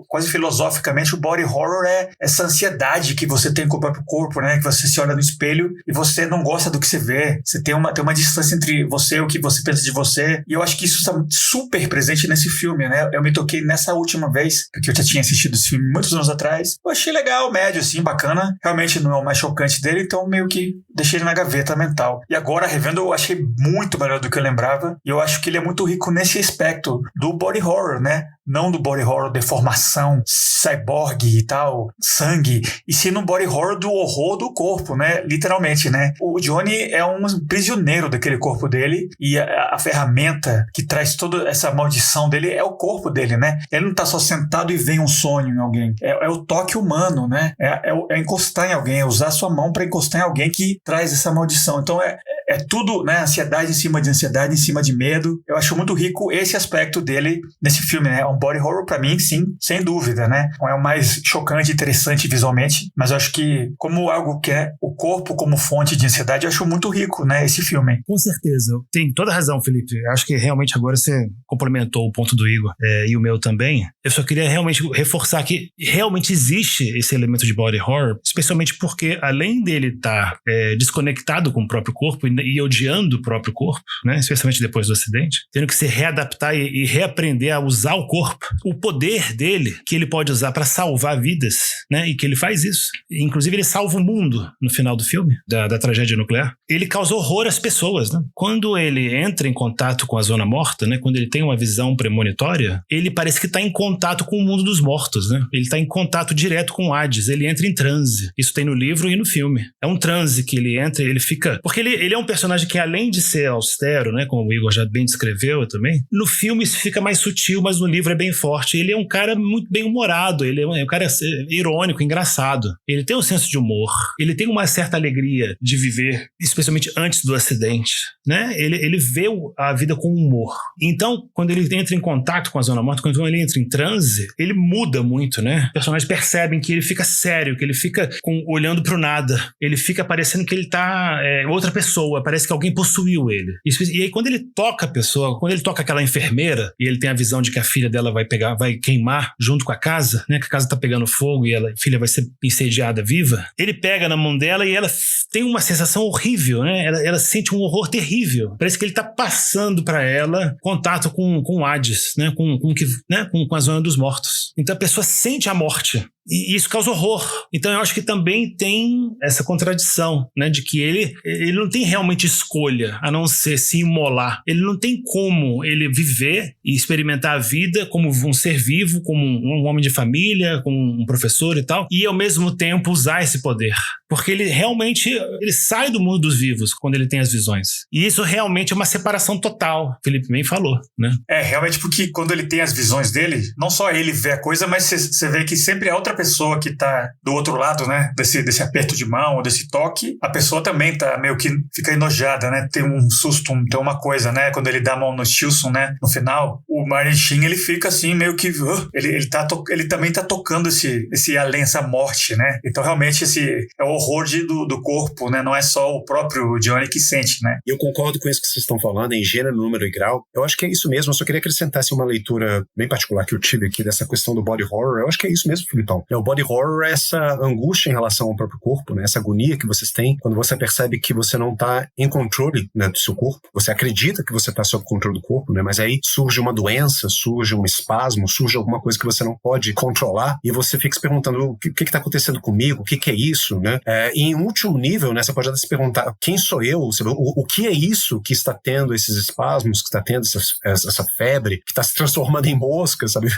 quase filosoficamente, o body horror é essa ansiedade que você tem com o próprio corpo, né, que você se olha no espelho e você não gosta do que você vê, você tem uma distância entre você e o que você pensa de você, e eu acho que isso está super presente nesse filme, né, eu me toquei nessa última vez, porque eu já tinha assistido esse filme muitos anos atrás, eu achei legal, médio, assim, bacana, realmente não é o mais chocante dele, então meio que deixei ele na gaveta mental, e agora, revendo, eu achei muito melhor do que eu lembrava, e eu acho que ele é muito rico nesse aspecto do body horror, né? Não do body horror deformação, cyborg e tal, sangue, e sim no body horror do horror do corpo, né? Literalmente, né? O Johnny é um prisioneiro daquele corpo dele, e a ferramenta que traz toda essa maldição dele é o corpo dele, né? Ele não tá só sentado e vem um sonho em alguém, é o toque humano, né? É encostar em alguém, é usar sua mão para encostar em alguém que traz essa maldição. Então é tudo, né, ansiedade em cima de ansiedade, em cima de medo. Eu acho muito rico esse aspecto dele nesse filme, né? É um body horror pra mim, sim, sem dúvida, né? Não é o mais chocante e interessante visualmente, mas eu acho que como algo que é o corpo como fonte de ansiedade, eu acho muito rico, né, esse filme. Com certeza. Tem toda a razão, Felipe. Acho que realmente agora você complementou o ponto do Igor e o meu também. Eu só queria realmente reforçar que realmente existe esse elemento de body horror, especialmente porque além dele estar desconectado com o próprio corpo e odiando o próprio corpo, né, especialmente depois do acidente, tendo que se readaptar e reaprender a usar o corpo, o poder dele que ele pode usar para salvar vidas, né, e que ele faz isso. Inclusive ele salva o mundo no final do filme, da tragédia nuclear. Ele causa horror às pessoas, né? Quando ele entra em contato com a zona morta, né, quando ele tem uma visão premonitória, ele parece que está em contato com o mundo dos mortos, né? Ele está em contato direto com o Hades, ele entra em transe. Isso tem no livro e no filme. É um transe que ele entra e ele fica... Porque ele é um personagem que, além de ser austero, né, como o Igor já bem descreveu também, no filme isso fica mais sutil, mas no livro é bem forte. Ele é um cara muito bem humorado, ele é um cara irônico, engraçado. Ele tem um senso de humor, ele tem uma certa alegria de viver, especialmente antes do acidente, né? Ele vê a vida com humor. Então, quando ele entra em contato com a zona morta, quando ele entra em transe, ele muda muito, né? Os personagens percebem que ele fica sério, que ele fica olhando pro nada. Ele fica parecendo que ele tá outra pessoa, parece que alguém possuiu ele. E aí, quando ele toca a pessoa, quando ele toca aquela enfermeira, e ele tem a visão de que a filha dela vai queimar junto com a casa, né? Que a casa tá pegando fogo e a filha vai ser incendiada viva, ele pega na mão dela e ela tem uma sensação horrível, né? Ela sente um horror terrível. Parece que ele tá passando pra ela contato com o Hades, né? Com a zona dos mortos. Então a pessoa sente a morte. E isso causa horror. Então eu acho que também tem essa contradição, né, de que ele não tem realmente escolha a não ser se imolar. Ele não tem como ele viver e experimentar a vida como um ser vivo, como um homem de família, como um professor e tal, e ao mesmo tempo usar esse poder. Porque ele realmente sai do mundo dos vivos quando ele tem as visões. E isso realmente é uma separação total. Felipe bem falou, né? Realmente, porque quando ele tem as visões dele, não só ele vê a coisa, mas você vê que sempre é outra pessoa que tá do outro lado, né, desse aperto de mão ou desse toque, a pessoa também tá meio que fica enojada, né, tem um susto, tem uma coisa, né, quando ele dá a mão no Stilson, né, no final, o Martin Sheen, ele fica assim, meio que ele também tá tocando esse além, essa morte, né, então realmente esse é o horror do corpo, né, não é só o próprio Johnny que sente, né. Eu concordo com isso que vocês estão falando, em gênero, número e grau, eu acho que é isso mesmo, eu só queria acrescentar uma leitura bem particular que eu tive aqui dessa questão do body horror, eu acho que é isso mesmo, Filipão. O body horror é essa angústia em relação ao próprio corpo, né? Essa agonia que vocês têm quando você percebe que você não está em controle, né, do seu corpo. Você acredita que você está sob controle do corpo, né? Mas aí surge uma doença, surge um espasmo, surge alguma coisa que você não pode controlar e você fica se perguntando o que está acontecendo comigo, o que é isso, né? E em último nível, né, você pode até se perguntar quem sou eu, sabe? O que é isso que está tendo esses espasmos, que está tendo essa febre, que está se transformando em mosca, sabe?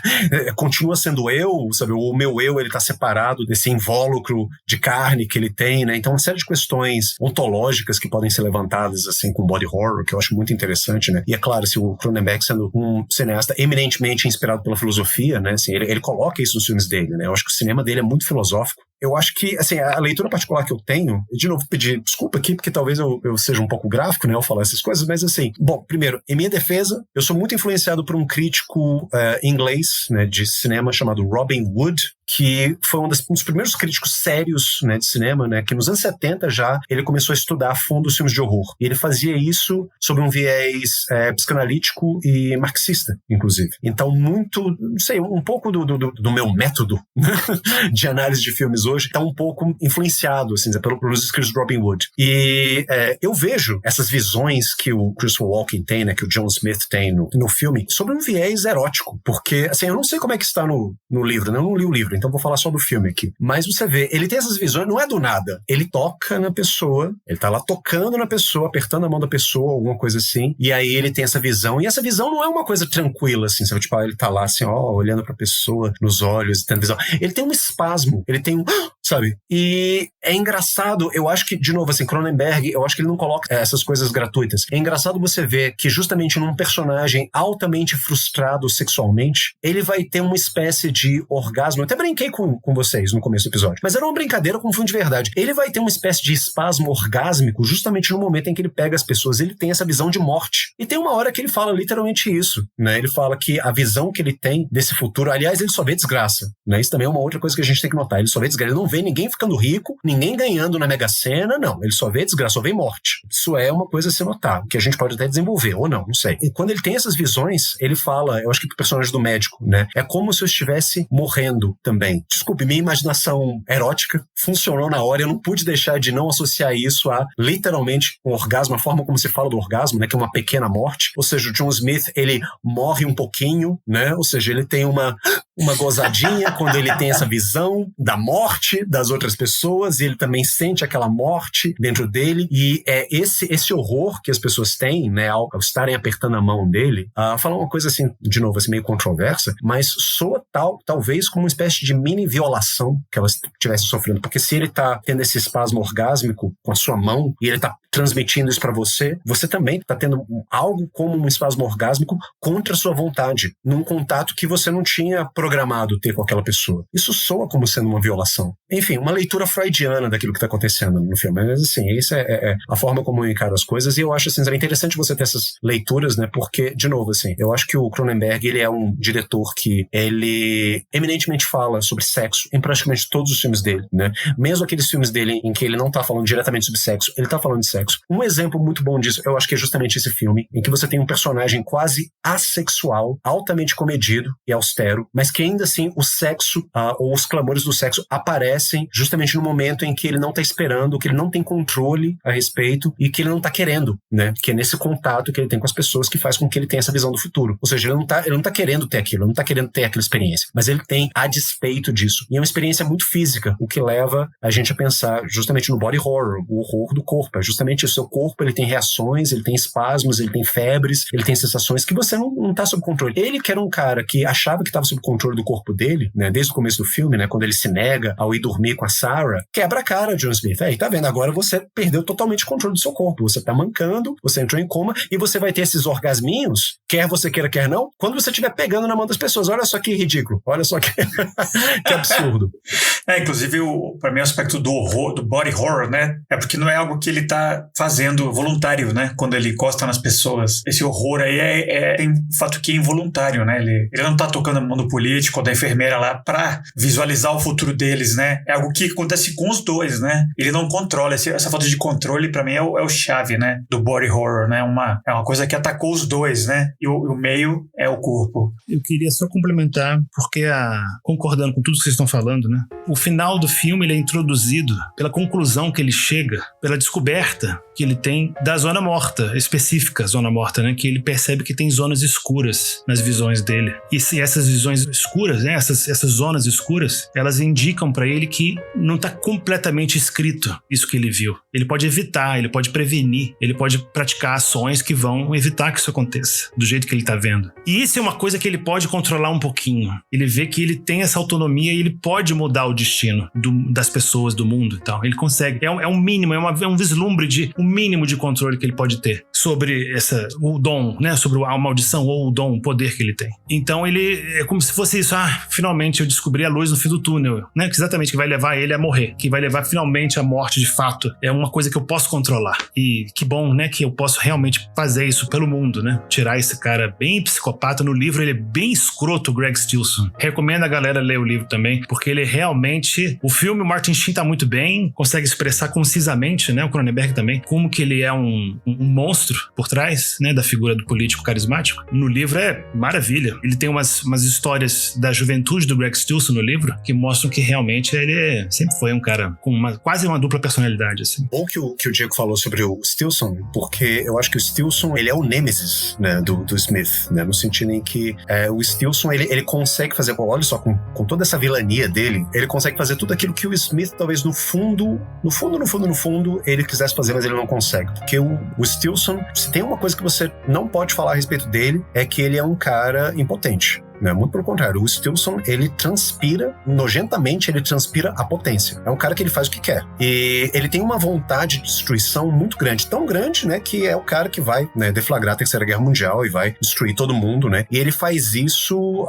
Continua sendo eu, sabe? O meu eu, ele está separado desse invólucro de carne que ele tem, né? Então, uma série de questões ontológicas que podem ser levantadas, assim, com body horror, que eu acho muito interessante, né? E é claro, assim, o Cronenberg sendo um cineasta eminentemente inspirado pela filosofia, né? Assim, ele coloca isso nos filmes dele, né? Eu acho que o cinema dele é muito filosófico. Eu acho que, assim, a leitura particular que eu tenho, e de novo pedir desculpa aqui, porque talvez eu seja um pouco gráfico, né, ao falar essas coisas, mas assim, bom, primeiro, em minha defesa, eu sou muito influenciado por um crítico inglês, né, de cinema chamado Robin Wood, que foi um dos primeiros críticos sérios, né, de cinema, né, que nos anos 70 já ele começou a estudar a fundo os filmes de horror. E ele fazia isso sobre um viés psicanalítico e marxista, inclusive. Então, muito, não sei, um pouco do meu método de análise de filmes hoje está um pouco influenciado, assim, pelos escritos de Robin Wood. E eu vejo essas visões que o Christopher Walken tem, né, que o John Smith tem no filme, sobre um viés erótico. Porque, assim, eu não sei como é que está no livro, né? Eu não li o livro, então vou falar só do filme aqui. Mas você vê, ele tem essas visões, não é do nada. Ele toca na pessoa, ele tá lá tocando na pessoa, apertando a mão da pessoa, alguma coisa assim, e aí ele tem essa visão, e essa visão não é uma coisa tranquila, assim, sabe? Tipo, ele tá lá, assim, ó, olhando pra pessoa nos olhos, tendo visão. Ele tem um espasmo, ele tem um... sabe? E é engraçado, eu acho que, de novo, assim, Cronenberg, eu acho que ele não coloca essas coisas gratuitas. É engraçado você ver que justamente num personagem altamente frustrado sexualmente, ele vai ter uma espécie de orgasmo. Eu até brinquei com vocês no começo do episódio, mas era uma brincadeira com fundo de verdade. Ele vai ter uma espécie de espasmo orgásmico justamente no momento em que ele pega as pessoas, ele tem essa visão de morte. E tem uma hora que ele fala literalmente isso, né? Ele fala que a visão que ele tem desse futuro, aliás, ele só vê desgraça, né? Isso também é uma outra coisa que a gente tem que notar. Ele só vê desgraça, ele não vê ninguém ficando rico, ninguém ganhando na Mega Sena, não. Ele só vê desgraça, só vê morte. Isso é uma coisa a se notar, que a gente pode até desenvolver, ou não sei. E quando ele tem essas visões, ele fala, eu acho que pro personagem do médico, né? É como se eu estivesse morrendo também. Desculpe, minha imaginação erótica funcionou na hora, eu não pude deixar de não associar isso a, literalmente, um orgasmo, a forma como se fala do orgasmo, né? Que é uma pequena morte. Ou seja, o John Smith, ele morre um pouquinho, né? Ou seja, ele tem uma gozadinha quando ele tem essa visão da morte das outras pessoas, e ele também sente aquela morte dentro dele, e é esse horror que as pessoas têm, né, ao estarem apertando a mão dele. Falar uma coisa assim, de novo, assim, meio controversa, mas soa talvez como uma espécie de mini violação que elas estivessem sofrendo, porque se ele tá tendo esse espasmo orgásmico com a sua mão, e ele tá transmitindo isso pra você, você também tá tendo algo como um espasmo orgásmico contra a sua vontade, num contato que você não tinha programado ter com aquela pessoa. Isso soa como sendo uma violação. Enfim, uma leitura freudiana daquilo que tá acontecendo no filme. Mas assim, isso é a forma como eu encaro as coisas, e eu acho assim, é interessante você ter essas leituras, né, porque, de novo, assim, eu acho que o Cronenberg, ele é um diretor que ele eminentemente fala sobre sexo em praticamente todos os filmes dele, né? Mesmo aqueles filmes dele em que ele não tá falando diretamente sobre sexo, ele tá falando de sexo. Um exemplo muito bom disso, eu acho que é justamente esse filme, em que você tem um personagem quase assexual, altamente comedido e austero, mas que ainda assim o sexo, ou os clamores do sexo aparecem justamente no momento em que ele não tá esperando, que ele não tem controle a respeito e que ele não tá querendo, né? Que é nesse contato que ele tem com as pessoas que faz com que ele tenha essa visão do futuro. Ou seja, ele não tá querendo ter aquilo, ele não tá querendo ter aquela experiência, mas ele tem a despeito disso. E é uma experiência muito física, o que leva a gente a pensar justamente no body horror, o horror do corpo. É justamente o seu corpo, ele tem reações, ele tem espasmos, ele tem febres, ele tem sensações que você não tá sob controle. Ele, que era um cara que achava que estava sob controle do corpo dele, né, desde o começo do filme, né, quando ele se nega ao ir dormir com a Sarah, quebra a cara, John Smith. Aí, tá vendo? Agora você perdeu totalmente o controle do seu corpo. Você tá mancando, você entrou em coma, e você vai ter esses orgasminhos, quer você queira, quer não, quando você estiver pegando na mão das pessoas. Olha só que ridículo. Olha só que, que absurdo. Inclusive, pra mim, o aspecto do horror, do body horror, né, é porque não é algo que ele tá fazendo voluntário, né, quando ele encosta nas pessoas. Esse horror aí tem o fato que é involuntário, né, ele não tá tocando a mão do político ou da enfermeira lá pra visualizar o futuro deles, né, é algo que acontece com os dois, né, ele não controla, essa falta de controle pra mim é o chave, né, do body horror, né, é uma coisa que atacou os dois, né, e o meio é o corpo. Eu queria só complementar, porque concordando com tudo que vocês estão falando, né, o final do filme ele é introduzido pela conclusão que ele chega, pela descoberta que ele tem da zona morta, específica zona morta, né? Que ele percebe que tem zonas escuras nas visões dele. E se essas visões escuras, né? Essas zonas escuras, elas indicam pra ele que não tá completamente escrito isso que ele viu. Ele pode evitar, ele pode prevenir, ele pode praticar ações que vão evitar que isso aconteça, do jeito que ele tá vendo. E isso é uma coisa que ele pode controlar um pouquinho. Ele vê que ele tem essa autonomia e ele pode mudar o destino das pessoas, do mundo e tal. Ele consegue. É um mínimo, é um vislumbre de um mínimo de controle que ele pode ter sobre o dom, né? Sobre a maldição ou o dom, o poder que ele tem. Então ele é como se fosse isso. Finalmente eu descobri a luz no fim do túnel, né? Que exatamente que vai levar ele a morrer, que vai levar finalmente à morte de fato. É uma coisa que eu posso controlar. E que bom, né? Que eu posso realmente fazer isso pelo mundo, né? Tirar esse cara bem psicopata. No livro ele é bem escroto, o Greg Stilson. Recomendo a galera ler o livro também, porque ele realmente... O filme, o Martin Sheen tá muito bem, consegue expressar concisamente, né? O Cronenberg também, como que ele é um monstro por trás, né? Da figura do político carismático. No livro é maravilha. Ele tem umas histórias da juventude do Greg Stilson no livro, que mostram que realmente ele sempre foi um cara com quase uma dupla personalidade, assim. Bom que o Diego falou sobre o Stilson, porque eu acho que o Stilson, ele é o nêmesis, né, do Smith, né, no sentido em que o Stilson, ele consegue fazer, olha só, com toda essa vilania dele, ele consegue fazer tudo aquilo que o Smith, talvez no fundo, ele quisesse fazer, mas ele não consegue. Porque o Stilson, se tem uma coisa que você não pode falar a respeito dele, é que ele é um cara impotente. né? Muito pelo contrário. O Stilson, ele transpira, nojentamente, ele transpira a potência. É um cara que ele faz o que quer. E ele tem uma vontade de destruição muito grande. Tão grande, né, que é o cara que vai, né, deflagrar a Terceira Guerra Mundial e vai destruir todo mundo, né? E ele faz isso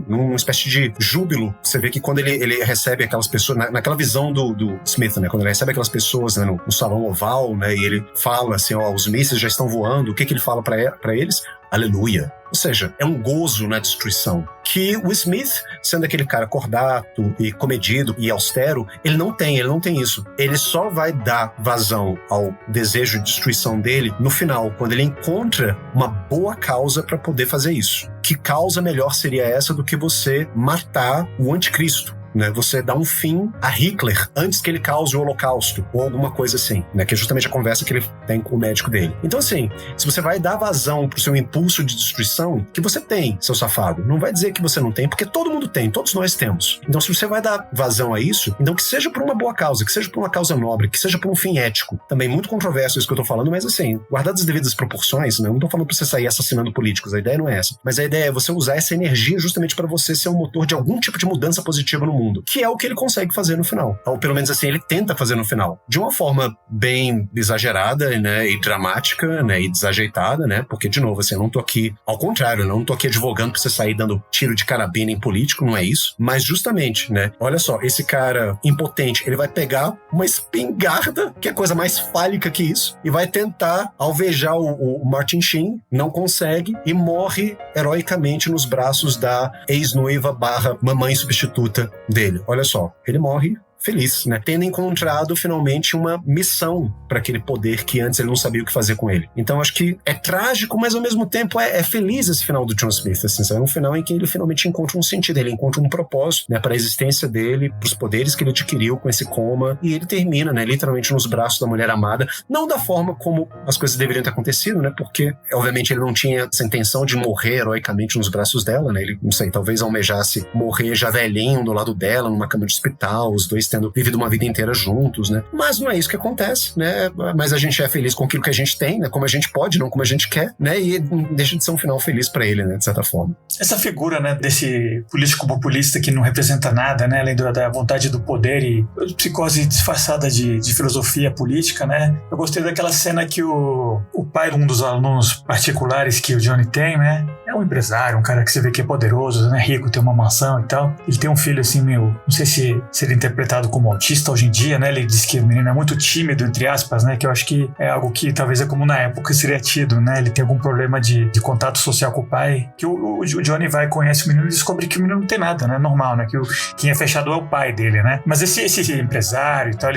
numa espécie de júbilo. Você vê que quando ele recebe aquelas pessoas, naquela visão do Smith, né? Quando ele recebe aquelas pessoas, né, no salão oval, né? E ele fala assim, ó, os mísseis já estão voando. O que ele fala pra eles? Aleluia. Ou seja, é um gozo na destruição. Que o Smith, sendo aquele cara cordato e comedido e austero, ele não tem isso. Ele só vai dar vazão ao desejo de destruição dele no final, quando ele encontra uma boa causa para poder fazer isso. Que causa melhor seria essa do que você matar o anticristo? Né, você dá um fim a Hitler antes que ele cause o Holocausto ou alguma coisa assim, né, que é justamente a conversa que ele tem com o médico dele. Então assim, se você vai dar vazão pro seu impulso de destruição, que você tem, seu safado, não vai dizer que você não tem, porque todo mundo tem, todos nós temos. Então se você vai dar vazão a isso, então que seja por uma boa causa, que seja por uma causa nobre, que seja por um fim ético. Também muito controverso isso que eu tô falando, mas assim, guardadas as devidas proporções, né, eu não tô falando pra você sair assassinando políticos, a ideia não é essa, mas a ideia é você usar essa energia justamente para você ser um motor de algum tipo de mudança positiva no mundo, que é o que ele consegue fazer no final. Ou pelo menos assim, ele tenta fazer no final. De uma forma bem exagerada, né, e dramática, né, e desajeitada, né, porque, de novo, assim, eu não tô aqui, ao contrário, eu não tô aqui advogando pra você sair dando tiro de carabina em político, não é isso. Mas justamente, né, olha só, esse cara impotente, ele vai pegar uma espingarda, que é coisa mais fálica que isso, e vai tentar alvejar o Martin Sheen, não consegue, e morre heroicamente nos braços da ex-noiva / mamãe substituta dele. Olha só, ele morre feliz, né? Tendo encontrado finalmente uma missão para aquele poder que antes ele não sabia o que fazer com ele. Então acho que é trágico, mas ao mesmo tempo é feliz esse final do John Smith, assim, é um final em que ele finalmente encontra um sentido, ele encontra um propósito, né, para a existência dele, para os poderes que ele adquiriu com esse coma, e ele termina, né, literalmente nos braços da mulher amada, não da forma como as coisas deveriam ter acontecido, né, porque obviamente ele não tinha essa intenção de morrer heroicamente nos braços dela, né, ele, não sei, talvez almejasse morrer já velhinho do lado dela, numa cama de hospital, os dois tendo vivido uma vida inteira juntos, né? Mas não é isso que acontece, né? Mas a gente é feliz com aquilo que a gente tem, né? Como a gente pode, não como a gente quer, né? E deixa de ser um final feliz pra ele, né? De certa forma. Essa figura, né? Desse político populista que não representa nada, né? Além da vontade do poder e psicose disfarçada de filosofia política, né? Eu gostei daquela cena que o pai de um dos alunos particulares que o Johnny tem, né? É um empresário, um cara que você vê que é poderoso, né? Rico, tem uma mansão e tal. Ele tem um filho assim, meio... Não sei se seria interpretado como autista hoje em dia, né? Ele diz que o menino é muito tímido, entre aspas, né? Que eu acho que é algo que talvez é como na época seria tido, né? Ele tem algum problema de contato social com o pai. Que o Johnny vai, conhece o menino e descobre que o menino não tem nada, né? Normal, né? Que quem é fechado é o pai dele, né? Mas esse empresário e tal,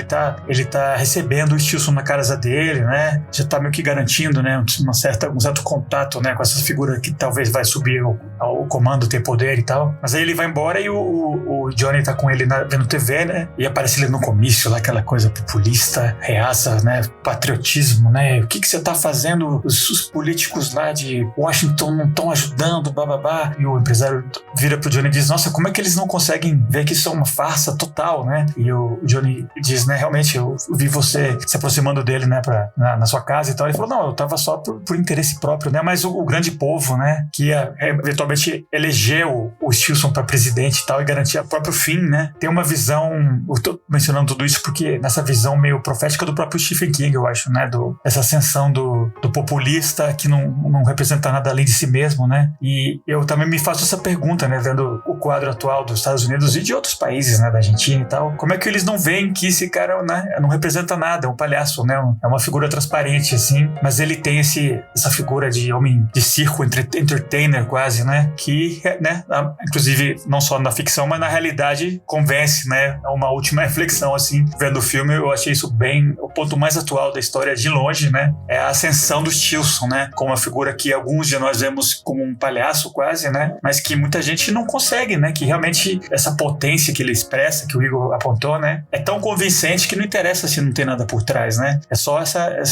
ele tá recebendo o Stilson na casa dele, né? Já tá meio que garantindo, né? Um certo contato, né? Com essa figura que talvez vai subir ao comando, ter poder e tal. Mas aí ele vai embora e o Johnny tá com ele vendo TV, né? E aparece ele no comício lá, aquela coisa populista, reaça, né? Patriotismo, né? O que você tá fazendo? Os políticos lá de Washington não estão ajudando, bababá. E o empresário vira pro Johnny e diz, nossa, como é que eles não conseguem ver que isso é uma farsa total, né? E o Johnny diz, né? Realmente, eu vi você se aproximando dele, né? Na sua casa e tal. Ele falou, não, eu tava só por interesse próprio, né? Mas o grande povo, né? Que ia eventualmente eleger o Stilson pra presidente e tal e garantir o próprio fim, né? Tem uma visão... Eu tô mencionando tudo isso porque nessa visão meio profética do próprio Stephen King, eu acho, né? Essa ascensão do populista que não representa nada além de si mesmo, né? E eu também me faço essa pergunta, né? Vendo o quadro atual dos Estados Unidos e de outros países, né? Da Argentina e tal. Como é que eles não veem que esse cara, né? Não representa nada, é um palhaço, né? É uma figura transparente, assim. Mas ele tem essa figura de homem de circo, entertainer quase, né? Que, né? Inclusive, não só na ficção, mas na realidade convence, né? Uma última reflexão, assim, vendo o filme, eu achei isso bem... O ponto mais atual da história, de longe, né? É a ascensão do Stilson, né? Como uma figura que alguns de nós vemos como um palhaço quase, né? Mas que muita gente não consegue, né? Que realmente essa potência que ele expressa, que o Igor apontou, né? É tão convincente que não interessa se não tem nada por trás, né? É só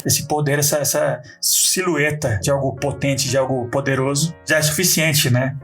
esse poder, essa silhueta de algo potente, de algo poderoso, já é suficiente, né? né?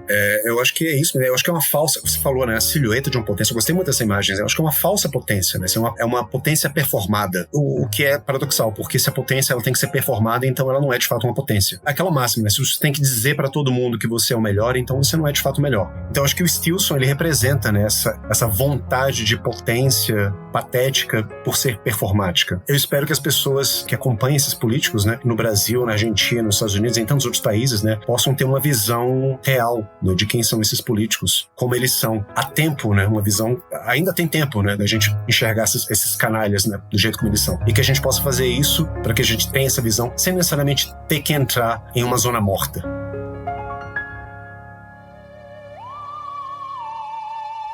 Eu acho que é isso, né? Eu acho que é uma falsa, você falou, né? A silhueta de uma potência, eu gostei muito dessa imagem, eu acho que é uma falsa potência, né? É uma potência performada, o que é paradoxal, porque se a potência ela tem que ser performada, então ela não é de fato uma potência. Aquela máxima, né? Se você tem que dizer pra todo mundo que você é o melhor, então você não é de fato o melhor. Então eu acho que o Stilson, ele representa, né, essa vontade de potência patética por ser performática. Eu espero que as pessoas que acompanham esses políticos, né, no Brasil, na Argentina, nos Estados Unidos, em tantos outros países, né, possam ter uma visão real, né, de quem são esses políticos, como eles são. Há tempo, né, uma visão, ainda tem tempo, né, da gente enxergar esses canalhas, né, do jeito como eles são. E que a gente possa fazer isso para que a gente tenha essa visão sem necessariamente ter que entrar em uma zona morta.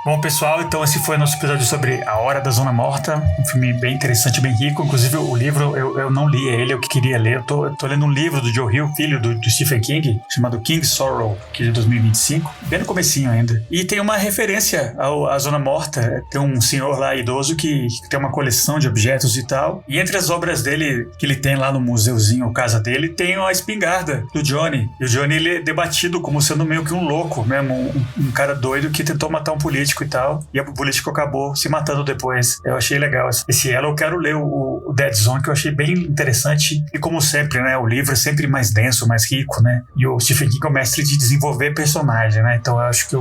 Bom, pessoal, então esse foi o nosso episódio sobre A Hora da Zona Morta, um filme bem interessante, bem rico. Inclusive o livro, eu não li ele, eu que queria ler. Eu tô lendo um livro do Joe Hill, filho do Stephen King, chamado King Sorrow, que é de 2025, bem no comecinho ainda. E tem uma referência à Zona Morta. Tem um senhor lá idoso que tem uma coleção de objetos e tal. E entre as obras dele, que ele tem lá no museuzinho, casa dele, tem a espingarda do Johnny. E o Johnny, ele é debatido como sendo meio que um louco mesmo, um cara doido que tentou matar um político e tal, e o político acabou se matando depois. Eu achei legal esse elo. Eu quero ler o Dead Zone, que eu achei bem interessante, e como sempre, né, o livro é sempre mais denso, mais rico, né, e o Stephen King é o mestre de desenvolver personagem, né, então eu acho que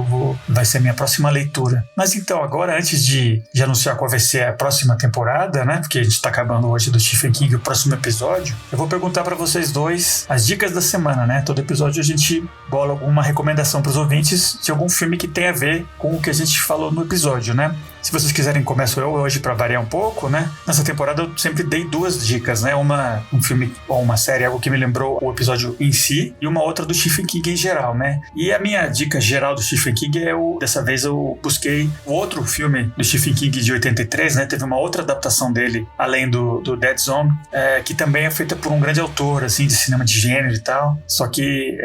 vai ser a minha próxima leitura. Mas então, agora, antes de anunciar qual vai ser a próxima temporada, né, porque a gente tá acabando hoje do Stephen King, o próximo episódio, eu vou perguntar pra vocês dois as dicas da semana, né, todo episódio a gente bola alguma recomendação pros ouvintes de algum filme que tem a ver com o que a gente falou no episódio, né? Se vocês quiserem, começo eu hoje pra variar um pouco, né? Nessa temporada eu sempre dei duas dicas, né? Um filme ou uma série, algo que me lembrou o episódio em si, e uma outra do Stephen King em geral, né? E a minha dica geral do Stephen King dessa vez eu busquei o outro filme do Stephen King de 83, né? Teve uma outra adaptação dele, além do Dead Zone, que também é feita por um grande autor, assim, de cinema de gênero e tal. Só que,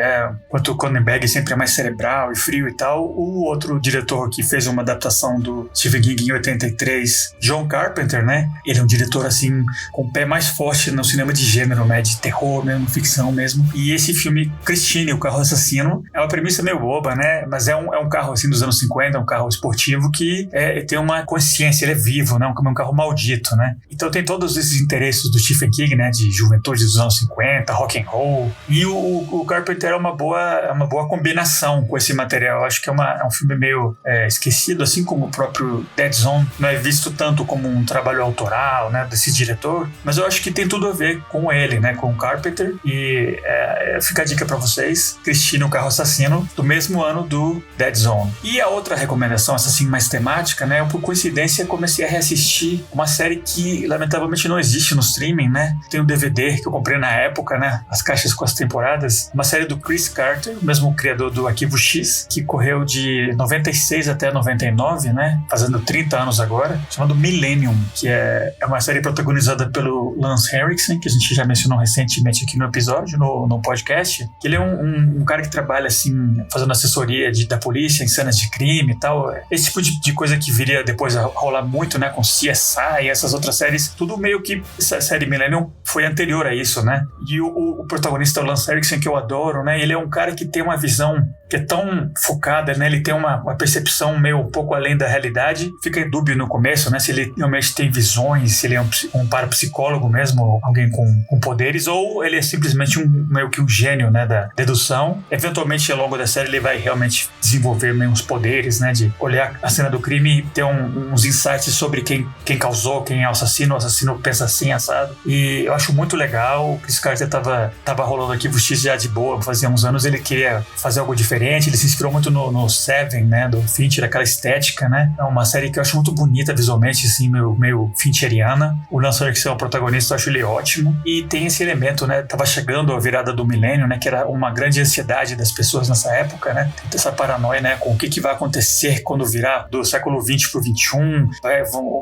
enquanto o Cronenberg sempre é mais cerebral e frio e tal, o outro diretor que fez uma adaptação do Stephen King em 83, John Carpenter, né? Ele é um diretor, assim, com o pé mais forte no cinema de gênero, né? De terror mesmo, ficção mesmo. E esse filme, Christine, o Carro Assassino, é uma premissa meio boba, né? Mas é um carro, assim, dos anos 50, um carro esportivo que tem uma consciência, ele é vivo, né? Um carro maldito, né? Então tem todos esses interesses do Stephen King, né? De juventude dos anos 50, rock and roll. E o Carpenter é uma boa combinação com esse material. Eu acho que é um filme meio esquecido, assim como o próprio Dead Zone não é visto tanto como um trabalho autoral, né, desse diretor, mas eu acho que tem tudo a ver com ele, né, com o Carpenter, e fica a dica pra vocês, Christine, o Carro Assassino, do mesmo ano do Dead Zone. E a outra recomendação, essa assim mais temática, né, eu por coincidência comecei a reassistir uma série que lamentavelmente não existe no streaming, né, tem um DVD que eu comprei na época, né, as caixas com as temporadas, uma série do Chris Carter, o mesmo criador do Arquivo X, que correu de 96 até 99, né, fazendo 30 anos agora, chamado Millennium, que é uma série protagonizada pelo Lance Henriksen, que a gente já mencionou recentemente aqui no episódio, no podcast, que ele é um cara que trabalha, assim, fazendo assessoria da polícia em cenas de crime e tal, esse tipo de coisa que viria depois a rolar muito, né, com CSI e essas outras séries, tudo meio que essa série Millennium foi anterior a isso, né, e o protagonista, o Lance Henriksen, que eu adoro, né, ele é um cara que tem uma visão que é tão focada, né, ele tem uma percepção meio um pouco além da realidade, fica em dúvida no começo, né, se ele realmente tem visões, se ele é um parapsicólogo mesmo, alguém com poderes, ou ele é simplesmente meio que um gênio, né, da dedução. Eventualmente, ao longo da série, ele vai realmente desenvolver meio uns poderes, né, de olhar a cena do crime e ter uns insights sobre quem causou, quem é o assassino pensa assim, assado. E eu acho muito legal. O Chris Carter tava rolando aqui o X já de boa, fazia uns anos, ele queria fazer algo diferente, ele se inspirou muito no Seven, né, do Fincher, aquela estética, né, é uma série que eu acho muito bonita visualmente, assim, meio fincheriana. O Lance Henriksen é o protagonista, eu acho ele ótimo, e tem esse elemento, né, tava chegando a virada do milênio, né, que era uma grande ansiedade das pessoas nessa época, né, tem essa paranoia, né, com o que vai acontecer quando virar do século 20 pro 21,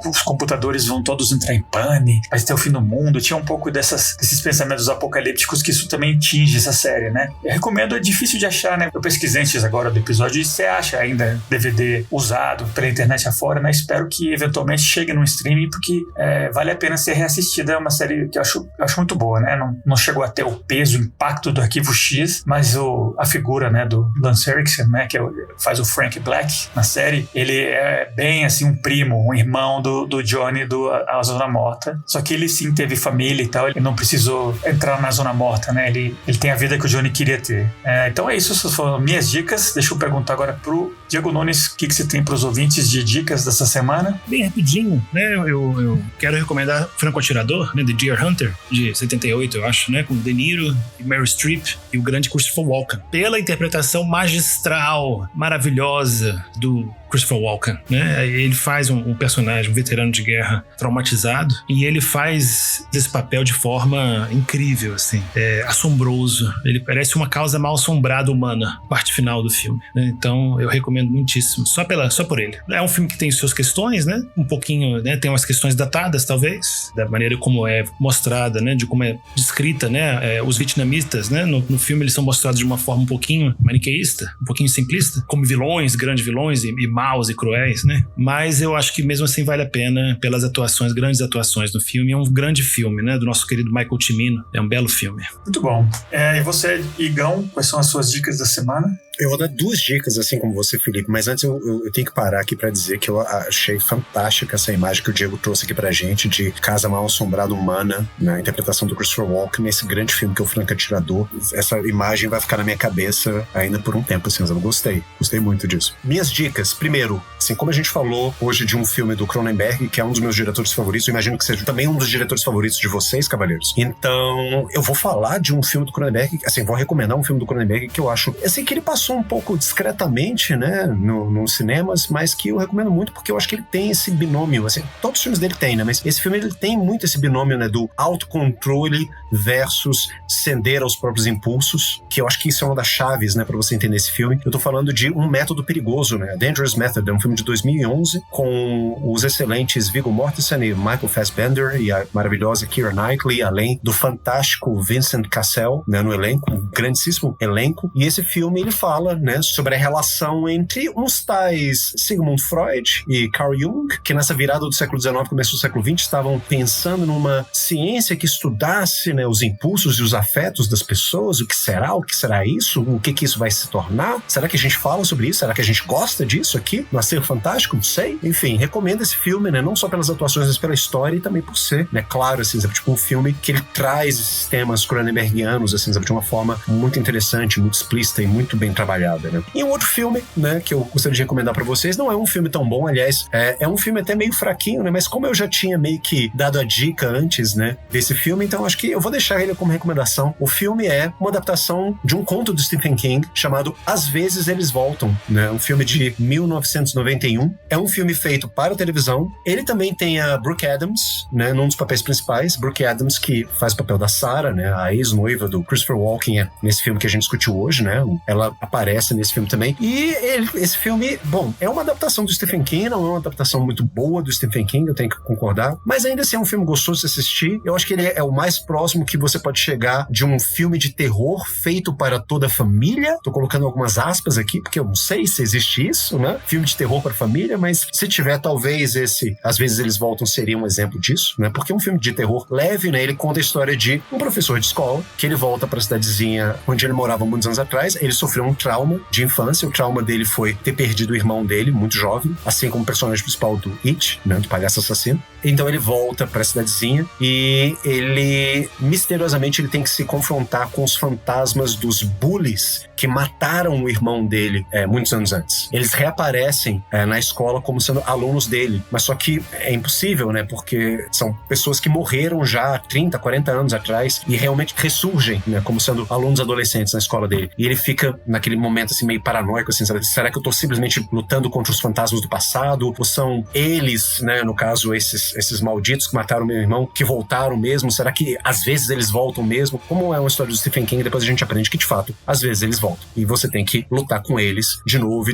os computadores vão todos entrar em pane, vai ter o fim do mundo, tinha um pouco desses pensamentos apocalípticos que isso também tinge essa série, né. Eu recomendo, é difícil de achar, né, eu pesquisei antes agora do episódio e você acha ainda DVD usado pela internet afora, agora, né? Espero que eventualmente chegue no streaming, porque vale a pena ser reassistida. É uma série que eu acho muito boa, né? Não chegou a ter o peso, o impacto do Arquivo X, mas a figura, né, do Lance Henriksen, né, que faz o Frank Black na série, ele é bem assim um primo, um irmão do Johnny A Zona Morta. Só que ele sim teve família e tal, ele não precisou entrar na Zona Morta, né? Ele tem a vida que o Johnny queria ter. Então é isso, essas foram minhas dicas. Deixa eu perguntar agora pro Diego Nunes, o que você tem pros ouvintes de dicas dessa semana? Bem rapidinho, né? Eu quero recomendar Franco Atirador, né? The Deer Hunter, de 78, eu acho, né? Com De Niro e Meryl Streep e o grande Christopher Walken. Pela interpretação magistral, maravilhosa do Christopher Walken, né? Ele faz um personagem, um veterano de guerra traumatizado, e ele faz esse papel de forma incrível, assim, assombroso. Ele parece uma causa mal assombrada humana, parte final do filme, né? Então eu recomendo muitíssimo, só por ele. É um filme que tem suas questões, né? Um pouquinho, né? Tem umas questões datadas, talvez, da maneira como é mostrada, né? De como é descrita, né? Os vietnamitas, né? No filme eles são mostrados de uma forma um pouquinho maniqueísta, um pouquinho simplista, como vilões, grandes vilões e maus e cruéis, né? Mas eu acho que mesmo assim vale a pena pelas atuações, grandes atuações no filme. É um grande filme, né? Do nosso querido Michael Cimino. É um belo filme. Muito bom. E você, Igão, quais são as suas dicas da semana? Eu vou dar 2 dicas, assim como você, Felipe, mas antes eu tenho que parar aqui pra dizer que eu achei fantástica essa imagem que o Diego trouxe aqui pra gente de Casa Mal Assombrada Humana, na interpretação do Christopher Walken, nesse grande filme que é o Franco Atirador. Essa imagem vai ficar na minha cabeça ainda por um tempo, assim, eu gostei muito disso. Minhas dicas, primeiro, assim, como a gente falou hoje de um filme do Cronenberg, que é um dos meus diretores favoritos, eu imagino que seja também um dos diretores favoritos de vocês, cavalheiros. Então, eu vou falar de um filme do Cronenberg, assim, vou recomendar um filme do Cronenberg que eu acho, assim, que ele passou um pouco discretamente, né, nos cinemas, mas que eu recomendo muito porque eu acho que ele tem esse binômio, assim, todos os filmes dele tem, né, mas esse filme ele tem muito esse binômio, né, do autocontrole versus ceder aos próprios impulsos, que eu acho que isso é uma das chaves, né, pra você entender esse filme. Eu tô falando de Um Método Perigoso, né, A Dangerous Method, é um filme de 2011 com os excelentes Viggo Mortensen e Michael Fassbender e a maravilhosa Keira Knightley, além do fantástico Vincent Cassel, né, no elenco, um grandíssimo elenco. E esse filme ele fala, né, sobre a relação entre uns tais Sigmund Freud e Carl Jung, que nessa virada do século XIX, começo do século XX, estavam pensando numa ciência que estudasse, né, os impulsos e os afetos das pessoas. O que será isso? O que isso vai se tornar? Será que a gente fala sobre isso? Será que a gente gosta disso aqui no Acervo Fantástico? Não sei. Enfim, recomendo esse filme, né, não só pelas atuações, mas pela história e também por ser, né, claro, assim, sabe, tipo um filme que ele traz esses temas cronenbergianos, assim, sabe, de uma forma muito interessante, muito explícita e muito bem trabalhada, né. E um outro filme, né, que eu gostaria de recomendar pra vocês, não é um filme tão bom, aliás, é um filme até meio fraquinho, né, mas como eu já tinha meio que dado a dica antes, né, desse filme, então acho que eu vou deixar ele como recomendação. O filme é uma adaptação de um conto do Stephen King chamado Às Vezes Eles Voltam, né, um filme de 1991. É um filme feito para televisão. Ele também tem a Brooke Adams, né, num dos papéis principais. Brooke Adams, que faz o papel da Sarah, né, a ex-noiva do Christopher Walken, nesse filme que a gente discutiu hoje, né, ela aparece nesse filme também. E esse filme, bom, é uma adaptação do Stephen King, não é uma adaptação muito boa do Stephen King, eu tenho que concordar, mas ainda assim é um filme gostoso de assistir. Eu acho que ele é o mais próximo que você pode chegar de um filme de terror feito para toda a família. Tô colocando algumas aspas aqui, porque eu não sei se existe isso, né? Filme de terror para família, mas se tiver, talvez esse Às Vezes Eles Voltam seria um exemplo disso, né? Porque é um filme de terror leve, né? Ele conta a história de um professor de escola, que ele volta para a cidadezinha onde ele morava muitos anos atrás. Ele sofreu um trauma de infância. O trauma dele foi ter perdido o irmão dele, muito jovem, assim como o personagem principal do It, né? Do palhaço assassino. Então ele volta para a cidadezinha e ele, misteriosamente, ele tem que se confrontar com os fantasmas dos bullies que mataram o irmão dele muitos anos antes. Eles reaparecem na escola como sendo alunos dele, mas só que é impossível, né? Porque são pessoas que morreram já há 30, 40 anos atrás e realmente ressurgem, né? Como sendo alunos adolescentes na escola dele. E ele fica naquele momento assim meio paranoico, assim, sabe? Será que eu tô simplesmente lutando contra os fantasmas do passado? Ou são eles, né? No caso, esses esses malditos que mataram meu irmão, que voltaram mesmo? Será que às vezes eles voltam mesmo? Como é uma história do Stephen King, depois a gente aprende que de fato, às vezes eles voltam. E você tem que lutar com eles de novo,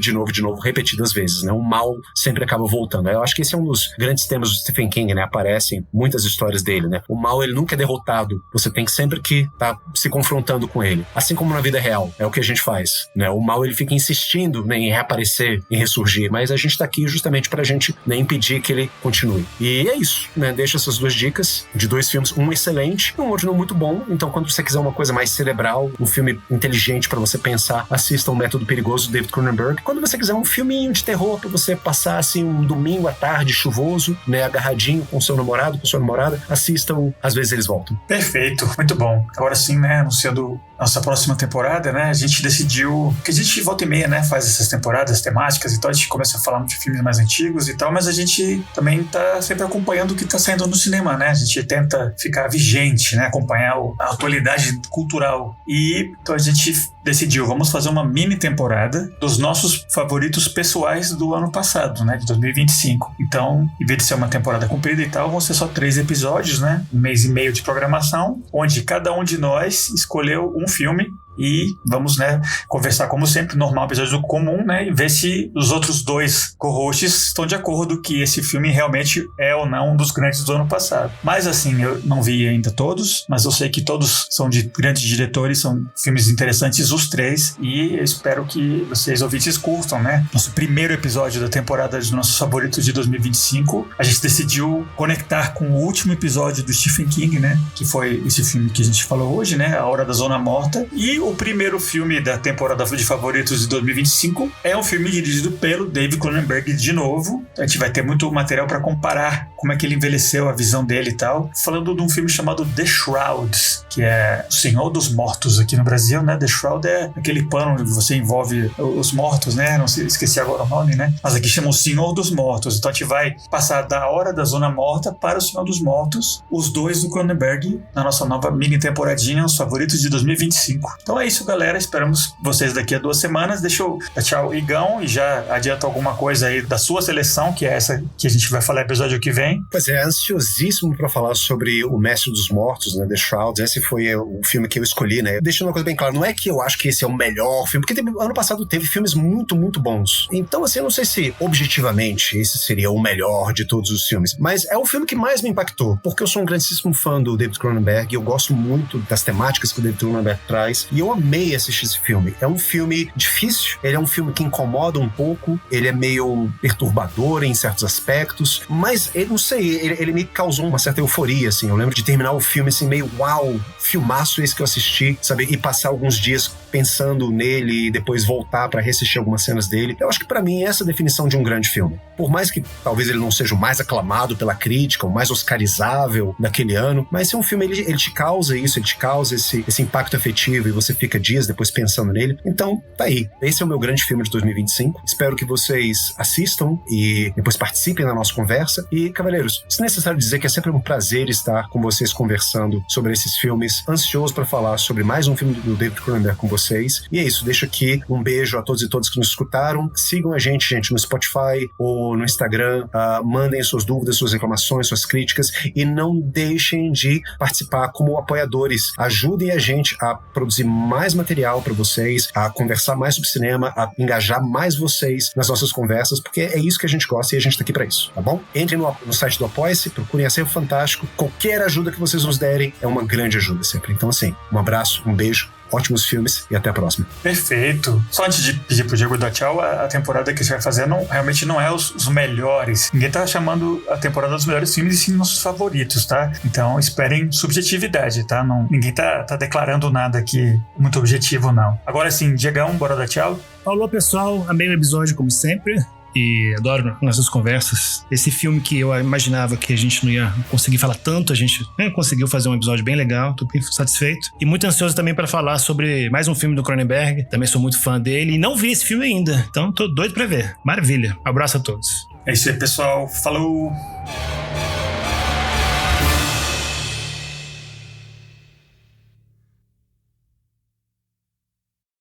repetidas vezes, né? O mal sempre acaba voltando. Eu acho que esse é um dos grandes temas do Stephen King, né? Aparecem muitas histórias dele, né? O mal, ele nunca é derrotado. Você tem que sempre que tá se confrontando com ele. Assim como na vida real, é o que a gente faz, né? O mal, ele fica insistindo, né, em reaparecer, em ressurgir, mas a gente tá aqui justamente pra gente, né, impedir que ele continue. E é isso, né? Deixa essas duas dicas de dois filmes, um excelente e um outro não muito bom. Então, quando você quiser uma coisa mais cerebral, um filme inteligente pra você pensar, assista O Método Perigoso, do David Cronenberg. Quando você quiser um filminho de terror pra você passar, assim, um domingo à tarde chuvoso, né, agarradinho com seu namorado, com sua namorada, assistam Às Vezes Eles Voltam. Perfeito, muito bom. Agora sim, né, anunciando nossa próxima temporada, né, a gente decidiu que a gente volta e meia, né, faz essas temporadas temáticas, então a gente começa a falar de filmes mais antigos e tal, mas a gente também tá sempre acompanhando o que tá saindo no cinema, né, a gente tenta ficar vigente, né, acompanhar a atualidade cultural, e então a gente decidiu, vamos fazer uma mini temporada dos nossos favoritos pessoais do ano passado, né, de 2025. Então, em vez de ser uma temporada comprida e tal, vão ser só 3 episódios, né, 1 mês e meio de programação, onde cada um de nós escolheu um filme e vamos, né, conversar como sempre, normal, episódio comum, né, e ver se os outros 2 co-hosts estão de acordo que esse filme realmente é ou não um dos grandes do ano passado. Mas assim, eu não vi ainda todos, mas eu sei que todos são de grandes diretores, são filmes interessantes os 3, e eu espero que vocês ouvintes curtam, né. Nosso primeiro episódio da temporada dos nossos favoritos de 2025, a gente decidiu conectar com o último episódio do Stephen King, né, que foi esse filme que a gente falou hoje, né, A Hora da Zona Morta, e o primeiro filme da temporada de favoritos de 2025 é um filme dirigido pelo David Cronenberg de novo. A gente vai ter muito material para comparar como é que ele envelheceu, a visão dele e tal. Falando de um filme chamado The Shroud, que é o Senhor dos Mortos aqui no Brasil, né? The Shroud é aquele pano onde você envolve os mortos, né? Não sei, esqueci agora o nome, né? Mas aqui chama o Senhor dos Mortos. Então a gente vai passar da Hora da Zona Morta para o Senhor dos Mortos, os 2 do Cronenberg, na nossa nova mini temporadinha, os favoritos de 2025. Então é isso, galera. Esperamos vocês daqui a 2 semanas. Deixa eu dar tchau, Igão, e já adianta alguma coisa aí da sua seleção, que é essa que a gente vai falar no episódio que vem. Pois é, ansiosíssimo pra falar sobre O Mestre dos Mortos, né, The Shroud. Esse foi o filme que eu escolhi, né. Deixando uma coisa bem clara, não é que eu acho que esse é o melhor filme, porque ano passado teve filmes muito, muito bons. Então, assim, eu não sei se objetivamente esse seria o melhor de todos os filmes, mas é o filme que mais me impactou, porque eu sou um grandíssimo fã do David Cronenberg, e eu gosto muito das temáticas que o David Cronenberg traz, e eu amei assistir esse filme. É um filme difícil, ele é um filme que incomoda um pouco, ele é meio perturbador em certos aspectos, mas ele, não sei, ele me causou uma certa euforia, assim. Eu lembro de terminar o filme assim, meio uau, filmaço esse que eu assisti, sabe? E passar alguns dias pensando nele e depois voltar pra reassistir algumas cenas dele. Eu acho que pra mim essa é a definição de um grande filme. Por mais que talvez ele não seja o mais aclamado pela crítica, o mais oscarizável daquele ano, mas se é um filme, ele te causa isso, ele te causa esse impacto afetivo e você fica dias depois pensando nele. Então, tá aí. Esse é o meu grande filme de 2025. Espero que vocês assistam e depois participem da nossa conversa. E, cavaleiros, se necessário dizer que é sempre um prazer estar com vocês conversando sobre esses filmes. Ansioso para falar sobre mais um filme do David Cronenberg com vocês. E é isso. Deixo aqui um beijo a todos e todas que nos escutaram. Sigam a gente, no Spotify ou no Instagram. Mandem suas dúvidas, suas reclamações, suas críticas. E não deixem de participar como apoiadores. Ajudem a gente a produzir mais material para vocês, a conversar mais sobre cinema, a engajar mais vocês nas nossas conversas, porque é isso que a gente gosta e a gente tá aqui pra isso, tá bom? Entrem no site do Apoia-se, procurem Acervo Fantástico. Qualquer ajuda que vocês nos derem é uma grande ajuda sempre. Então, assim, um abraço, um beijo, ótimos filmes e até a próxima. Perfeito. Só antes de pedir pro Diego dar tchau, a temporada que a gente vai fazer realmente não é os melhores. Ninguém tá chamando a temporada dos melhores filmes e sim nossos favoritos, tá? Então esperem subjetividade, tá? Ninguém tá declarando nada aqui muito objetivo, não. Agora sim, Diegão, bora dar tchau? Falou, pessoal. Amei o episódio, como sempre. E adoro nossas conversas. Esse filme que eu imaginava que a gente não ia conseguir falar tanto, a gente conseguiu fazer um episódio bem legal, tô bem satisfeito. E muito ansioso também para falar sobre mais um filme do Cronenberg. Também sou muito fã dele e não vi esse filme ainda, então tô doido pra ver. Maravilha. Abraço a todos. É isso aí, pessoal. Falou!